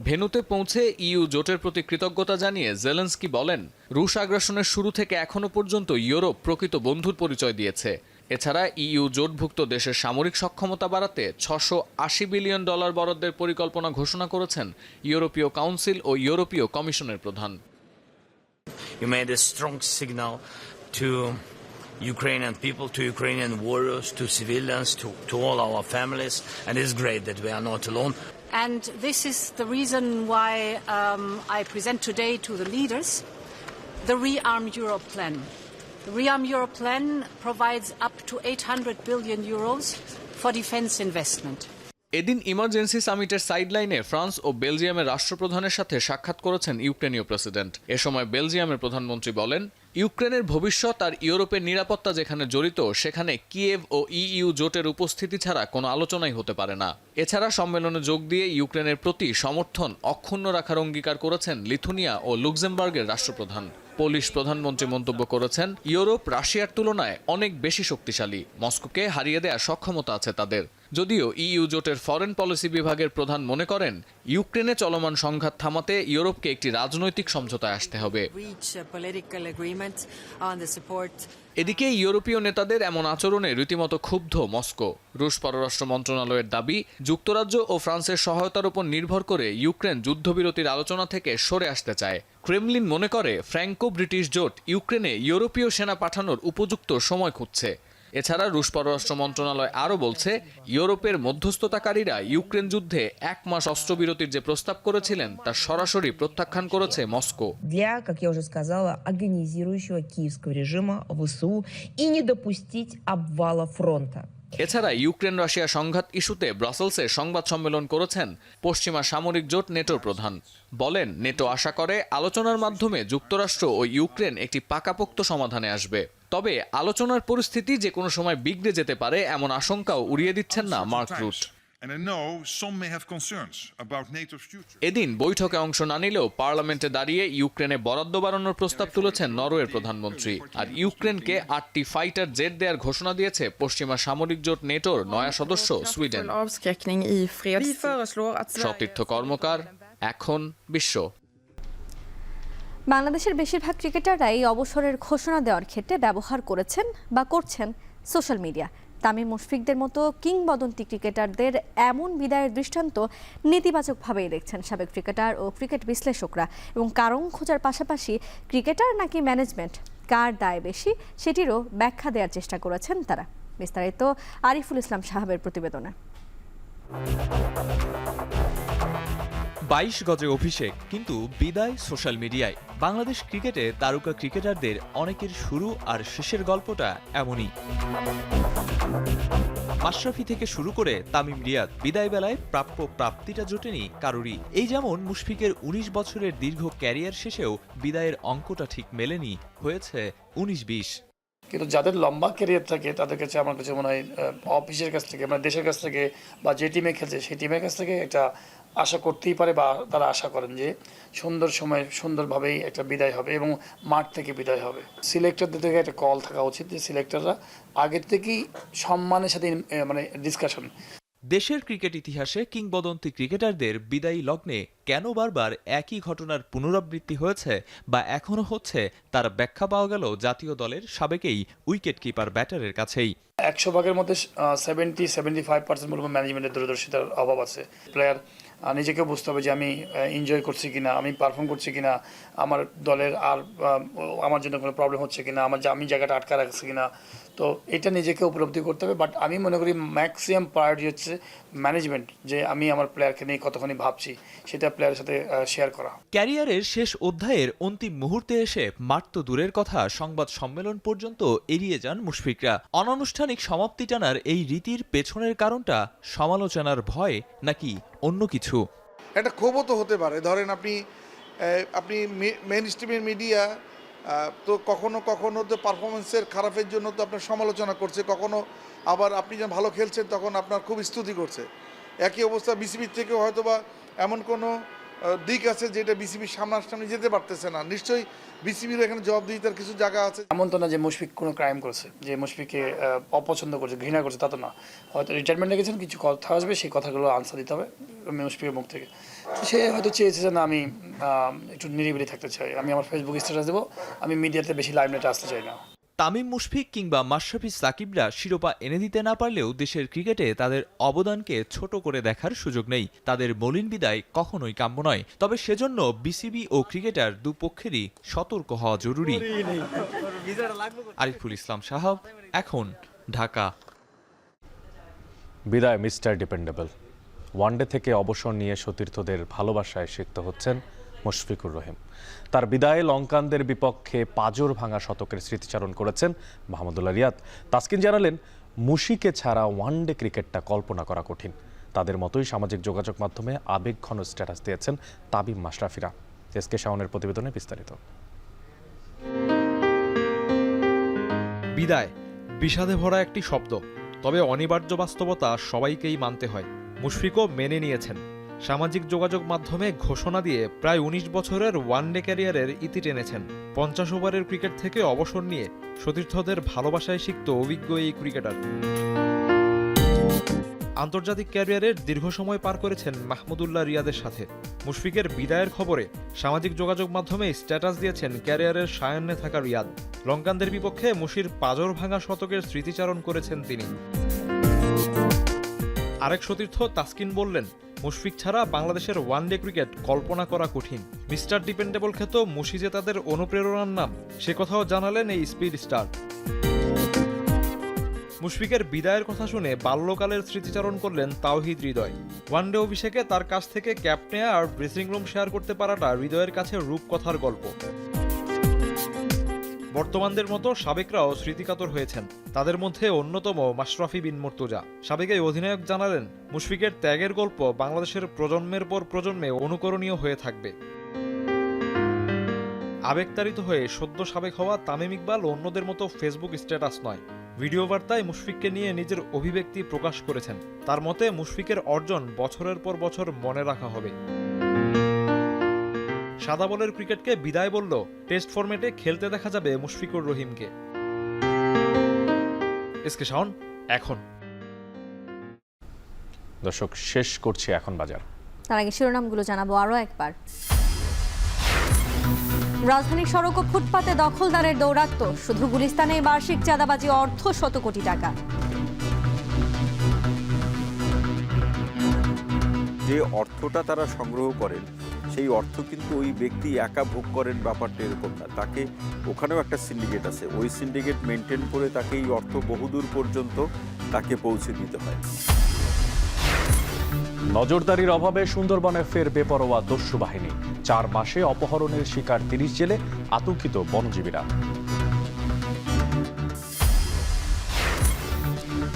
ভেন্যুতে পৌঁছে ইইউ জোটের প্রতি কৃতজ্ঞতা জানিয়ে জেলেনস্কি বলেন, রুশ আগ্রাসনের শুরু থেকে এখনো পর্যন্ত ইউরোপ প্রকৃত বন্ধুর পরিচয় দিয়েছে। এছাড়া ইইউ জোটভুক্ত দেশের সামরিক সক্ষমতা বাড়াতে $680 বিলিয়ন বরাদ্দের পরিকল্পনা ঘোষণা করেছেন ইউরোপীয় কাউন্সিল ও ইউরোপীয় কমিশনের প্রধান। You made a strong signal to Ukrainian people, to Ukrainian warriors, to civilians, to all our families, and it's great that we are not alone. And this is the reason why I present today to the leaders the Rearm Europe plan. The Rearm Europe plan provides up to 800 billion euros for defense investment. এদিন emergency সামিটের সাইডলাইনে France ও বেলজিয়ামের রাষ্ট্রপ্রধানের সাথে সাক্ষাৎ করেছেন ইউক্রেনীয় president. এ সময় বেলজিয়ামের প্রধানমন্ত্রী বলেন, ইউক্রেনের ভবিষ্যৎ আর ইউরোপের নিরাপত্তা যেখানে জড়িত, সেখানে কিয়েভ ও ইইউ জোটের উপস্থিতি ছাড়া কোনো আলোচনাই হতে পারে না। এছাড়া সম্মেলনে যোগ দিয়ে ইউক্রেনের প্রতি সমর্থন অক্ষুণ্ণ রাখার অঙ্গীকার করেছেন লিথুনিয়া ও লুক্সেমবার্গের রাষ্ট্রপ্রধান। পোলিশ প্রধানমন্ত্রী মন্তব্য করেছেন, ইউরোপ রাশিয়ার তুলনায় অনেক বেশি শক্তিশালী, মস্কোকে হারিয়ে দেওয়ার সক্ষমতা আছে তাদের। যদিও ইইউ জোটের ফরেন পলিসি বিভাগের প্রধান মনে করেন, ইউক্রেনে চলমান সংঘাত থামাতে ইউরোপকে একটি রাজনৈতিক সমঝোতায় আসতে হবে। এদিকে ইউরোপীয় নেতাদের এমন আচরণে রীতিমতো ক্ষুব্ধ মস্কো। রুশ পররাষ্ট্র মন্ত্রণালয়ের দাবি, যুক্তরাজ্য ও ফ্রান্সের সহায়তার উপর নির্ভর করে ইউক্রেন যুদ্ধবিরতির আলোচনা থেকে সরে আসতে চায়। ক্রেমলিন মনে করে ফ্র্যাঙ্কো ব্রিটিশ জোট ইউক্রেনে ইউরোপীয় সেনা পাঠানোর উপযুক্ত সময় খুঁজছে। এছাড়া রুশ পররাষ্ট্র মন্ত্রণালয় আরও বলছে, ইউরোপের মধ্যস্থতাকারীরা ইউক্রেন যুদ্ধে 1 মাস অস্ত্রবিরতির যে প্রস্তাব করেছিলেন তা সরাসরি প্রত্যাখ্যান করেছে মস্কো। Для, как я уже сказала, агонизирующего киевского режима ВСУ и не допустить обвала фронта. এছাড়া ইউক্রেন রাশিয়া সংঘাত ইস্যুতে ব্রাসেলসে সংবাদ সম্মেলন করেছেন পশ্চিমা সামরিক জোট নেটোর প্রধান। বলেন, নেটো আশা করে আলোচনার মাধ্যমে যুক্তরাষ্ট্র ও ইউক্রেন একটি পাকাপোক্ত সমাধানে আসবে। তবে আলোচনার পরিস্থিতি যে কোনো সময় বিগড়ে যেতে পারে এমন আশঙ্কাও উড়িয়ে দিচ্ছেন না মার্ক রুট। এদিন বৈঠকে অংশ না নিলেও পার্লামেন্টে দাঁড়িয়ে ইউক্রেনে বরাদ্দ বাড়ানোর প্রস্তাব তুলেছেন নরওয়ের প্রধানমন্ত্রী। আর ইউক্রেনকে 8টি ফাইটার জেট দেওয়ার ঘোষণা দিয়েছে পশ্চিমা সামরিক জোট নেটোর নয়া সদস্য সুইডেন। সতীর্থ কর্মকার, এখন বিশ্ব। বাংলাদেশের বেশিরভাগ ক্রিকেটাররাই অবসরের ঘোষণা দেওয়ার ক্ষেত্রে ব্যবহার করেছেন বা করছেন সোশ্যাল মিডিয়া। তামিম মুশফিকদের মতো কিংবদন্তি ক্রিকেটারদের এমন বিদায়ের দৃষ্টান্ত নেতিবাচকভাবেই দেখছেন সাবেক ক্রিকেটার ও ক্রিকেট বিশ্লেষকরা, এবং কারণ খোঁজার পাশাপাশি ক্রিকেটার নাকি ম্যানেজমেন্ট, কার দায় বেশি সেটিরও ব্যাখ্যা দেওয়ার চেষ্টা করেছেন তারা। বিস্তারিত আরিফুল ইসলাম সাহাবের প্রতিবেদনে। 22 গজে অভিষেক, কিন্তু বিদায় সোশ্যাল মিডিয়ায়। বাংলাদেশ ক্রিকেটে তারকা ক্রিকেটারদের অনেকের শুরু আর শেষের গল্পটা এমনই। মাশরাফি থেকে শুরু করে তামিম, রিয়াদ, বিদায় বেলায় প্রাপ্য প্রাপ্তিটা জোটেনি কারোরই। এই যেমন মুশফিকের 19 বছরের দীর্ঘ ক্যারিয়ার শেষেও বিদায়ের অঙ্কটা ঠিক মেলেনি, হয়েছে 19-20। কিন্তু যাদের লম্বা ক্যারিয়ার থাকে তাদের কাছে আমার কাছে মনে হয় অফিসের কাছ থেকে, মানে দেশের কাছ থেকে, বা যে টিমে খেলছে সেই টিমের কাছ থেকে একটা আশা করতেই পারে, বা তারা আশা করেন যে সুন্দর সময় সুন্দরভাবেই একটা বিদায় হবে এবং মাঠ থেকে বিদায় হবে। সিলেক্টরদের থেকে একটা কল থাকা উচিত যে সিলেক্টররা আগের থেকেই সম্মানের সাথে মানে ডিসকাশন। দেশের ক্রিকেট ইতিহাসে কিংবদন্তি ক্রিকেটারদের বিদায়ী লগ্নে কেন বারবার একই ঘটনার পুনরাবৃত্তি হয়েছে বা এখনো হচ্ছে, তার ব্যাখ্যা পাওয়া গেল জাতীয় দলের সাবেকেই উইকেট কিপার ব্যাটারের কাছেই। 100 ভাগের মধ্যে 70-75% বলবো ম্যানেজমেন্টের দূরদর্শিতার অভাব আছে। প্লেয়ার নিজেকে বুঝতে হবে যে আমি এনজয় করছি কিনা, আমি পারফর্ম করছি কিনা, আমার দলের আর আমার জন্য কোনো প্রবলেম হচ্ছে কিনা, আমি জায়গাটা আটকা রাখছি কিনা। তো এটা নিজেকে উপলব্ধি করতে হবে। বাট আমি মনে করি ম্যাক্সিমাম প্রায়োরিটি হচ্ছে ম্যানেজমেন্ট, যে আমি আমার প্লেয়ারকে নিয়ে কতখানি ভাবছি সেটা প্লেয়ারের সাথে শেয়ার করা। ক্যারিয়ারের শেষ অধ্যায়ের অন্তিম মুহূর্তে এসে মাঠ তো দূরের কথা, সংবাদ সম্মেলন পর্যন্ত এড়িয়ে যান মুশফিকরা। অনানুষ্ঠানিক সমাপ্তি টানার এই রীতির পেছনের কারণটা সমালোচনার ভয় নাকি অন্য কিছু? একটা ক্ষোভও তো হতে পারে। ধরেন আপনি মেইন স্ট্রিমের মিডিয়া তো কখনো কখনো তো পারফরমেন্সের খারাপের জন্য তো আপনার সমালোচনা করছে, কখনো আবার আপনি যখন ভালো খেলছেন তখন আপনার খুব স্তুতি করছে। একই অবস্থা বিসিবির থেকেও হয়তো বা এমন কোনো দিক আছে যেটা বিসিবির সামনাসামনি যেতে পারতেছে না। নিশ্চয়ই বিসিবির এখানে জবাবদিহিতার কিছু জায়গা আছে। এমন তো না যে মুশফিক কোনো ক্রাইম করেছে, যে মুশফিককে অপছন্দ করছে, ঘৃণা করছে, তা তো না। হয়তো রিটায়ারমেন্টে গেছেন, কিছু কথা আসবে, সেই কথাগুলো আনসার দিতে হবে মুশফিকের মুখ থেকে। সে হয়তো চেয়েছে যে না, আমি একটু নিরিবিলি থাকতে চাই, আমি আমার ফেসবুক স্ট্যাটাস দেবো, আমি মিডিয়াতে বেশি লাইমলাইটে আসতে চাই না। তামিম মুশফিক কিংবা মাশরাফি সাকিবরা শিরোপা এনে দিতে না পারলেও দেশের ক্রিকেটে তাদের অবদানকে ছোট করে দেখার সুযোগ নেই। তাদের মলিন বিদায় কখনোই কাম্য নয়। তবে সেজন্য বিসিবি ও ক্রিকেটার দুপক্ষেরই সতর্ক হওয়া জরুরি। আরিফুল ইসলাম সাহাব, এখন ঢাকা। বিদায় মিস্টার ডিপেন্ডেবল। ওয়ানডে থেকে অবসর নিয়ে সতীর্থদের ভালোবাসায় সিক্ত হচ্ছেন মুশফিকুর রহিম। তার বিদায়ে লঙ্কানদের বিপক্ষে পাঁজর ভাঙা শতকের স্মৃতিচারণ করেছেন মাহমুদুল্লাহ রিয়াদ। তাসকিন জানালেন, মুশিকে ছাড়া ওয়ানডে ক্রিকেটটা কল্পনা করা কঠিন। তাদের মতোই সামাজিক যোগাযোগ মাধ্যমে আবেগঘন স্ট্যাটাস দিয়েছেন তামিম, মাশরাফিরা। এসকে শাওনের প্রতিবেদনে বিস্তারিত। বিদায় বিষাদে ভরা একটি শব্দ, তবে অনিবার্য বাস্তবতা সবাইকেই মানতে হয়। মুশফিকও মেনে নিয়েছেন। সামাজিক যোগাযোগ মাধ্যমে ঘোষণা দিয়ে প্রায় ১৯ বছরের ওয়ানডে ক্যারিয়ারের ইতি টেনেছেন। ৫০ ওভারের ক্রিকেট থেকে অবসর নিয়ে সতীর্থদের ভালোবাসায় সিক্ত অভিজ্ঞ এই ক্রিকেটার। আন্তর্জাতিক ক্যারিয়ারের দীর্ঘ সময় পার করেছেন মাহমুদুল্লাহ রিয়াদের সাথে। মুশফিকের বিদায়ের খবরে সামাজিক যোগাযোগ মাধ্যমে স্ট্যাটাস দিয়েছেন ক্যারিয়ারের সায়ান্নে থাকা রিয়াদ। লঙ্কানদের বিপক্ষে মুশির পাঁজর ভাঙা শতকের স্মৃতিচারণ করেছেন তিনি। আরেক সতীর্থ তাসকিন বললেন, মুশফিক ছাড়া বাংলাদেশের ওয়ানডে ক্রিকেট কল্পনা করা কঠিন। মিস্টার ডিপেন্ডেবল খ্যাত মুশি যে তাদের অনুপ্রেরণার নাম, সে কথাও জানালেন এই স্পিড স্টার। মুশফিকের বিদায়ের কথা শুনে বাল্যকালের স্মৃতিচারণ করলেন তাওহিদ হৃদয়। ওয়ানডে অভিষেকে তার কাছ থেকে ক্যাপ নেয়া আর ড্রেসিং রুম শেয়ার করতে পারাটা হৃদয়ের কাছে রূপকথার গল্প। বর্তমানদের মতো সাবেকরাও স্মৃতিকাতর হয়েছেন। তাদের মধ্যে অন্যতম মাশরাফি বিন মুর্তজা। সাবেক এই অধিনায়ক জানালেন, মুশফিকের ত্যাগের গল্প বাংলাদেশের প্রজন্মের পর প্রজন্মে অনুকরণীয় হয়ে থাকবে। আবেগতাড়িত হয়ে সদ্য সাবেক হওয়া তামিম ইকবাল অন্যদের মতো ফেসবুক স্ট্যাটাস নয়, ভিডিও বার্তায় মুশফিককে নিয়ে নিজের অভিব্যক্তি প্রকাশ করেছেন। তার মতে মুশফিকের অর্জন বছরের পর বছর মনে রাখা হবে। সাদা বলের ক্রিকেটকে বিদায় বলল, টেস্ট ফরম্যাটে খেলতে দেখা যাবে মুশফিকুর রহিমকে। এসকে শাওন, এখন। দর্শক, শেষ করছি এখন বাজার। তার আগে শিরোনামগুলো জানাবো আরও একবার। রাজধানীর সড়ক ও ফুটপাতে দখলদারের দৌরাত্ম্য, শুধু গুলিস্তানে বার্ষিক চাঁদাবাজি অর্থ শত কোটি টাকা। যে অর্থটা তারা সংগ্রহ করেন সেই অর্থ কিন্তু ওই ব্যক্তি একা ভোগ করেন, ব্যাপারটা এরকম না। তাকে ওখানেও একটা সিন্ডিকেট আছে, ওই সিন্ডিকেট মেনটেন করে তাকে এই অর্থ বহুদূর পর্যন্ত তাকে পৌঁছে দিতে হয়। নজরদারির অভাবে সুন্দরবনে ফের বেপরোয়া দস্যু বাহিনী। ৪ মাসে অপহরণের শিকার ৩০ জেলে, আতঙ্কিত বনজীবীরা।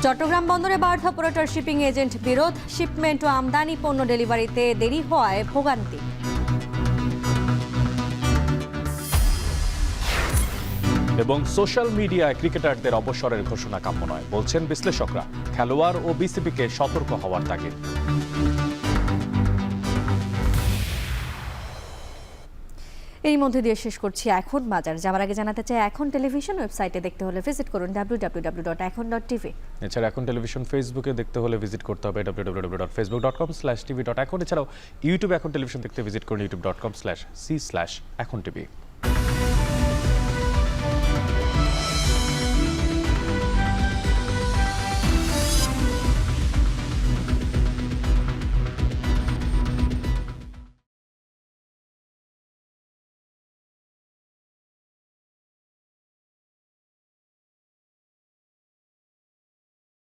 চট্টগ্রাম বন্দরে বার্থ অপারেটর শিপিং এজেন্ট বিরোধ, শিপমেন্ট ও আমদানি পণ্য ডেলিভারিতে দেরি হওয়ায় ভোগান্তি। এবং সোশ্যাল মিডিয়ায় ক্রিকেটারদের অবসরের ঘোষণা কাম্য নয়, বলছেন বিশ্লেষকরা। খেলোয়াড় ও বিসিবিকে সতর্ক হওয়ার তাগিদ। এর মধ্যে দিয়ে শেষ করছি এখন বাজার। যাবার আগে জানাতে চাই, এখন টেলিভিশন ওয়েবসাইটে দেখতে হলে ভিজিট করুন www.ekhon.tv। এছাড়া এখন টেলিভিশন ফেসবুকে দেখতে হলে ভিজিট করতে হবে www.facebook.com/tv.ekhon। এছাড়াও ইউটিউবে এখন টেলিভিশন দেখতে ভিজিট করুন youtube.com/c/ekhon tv।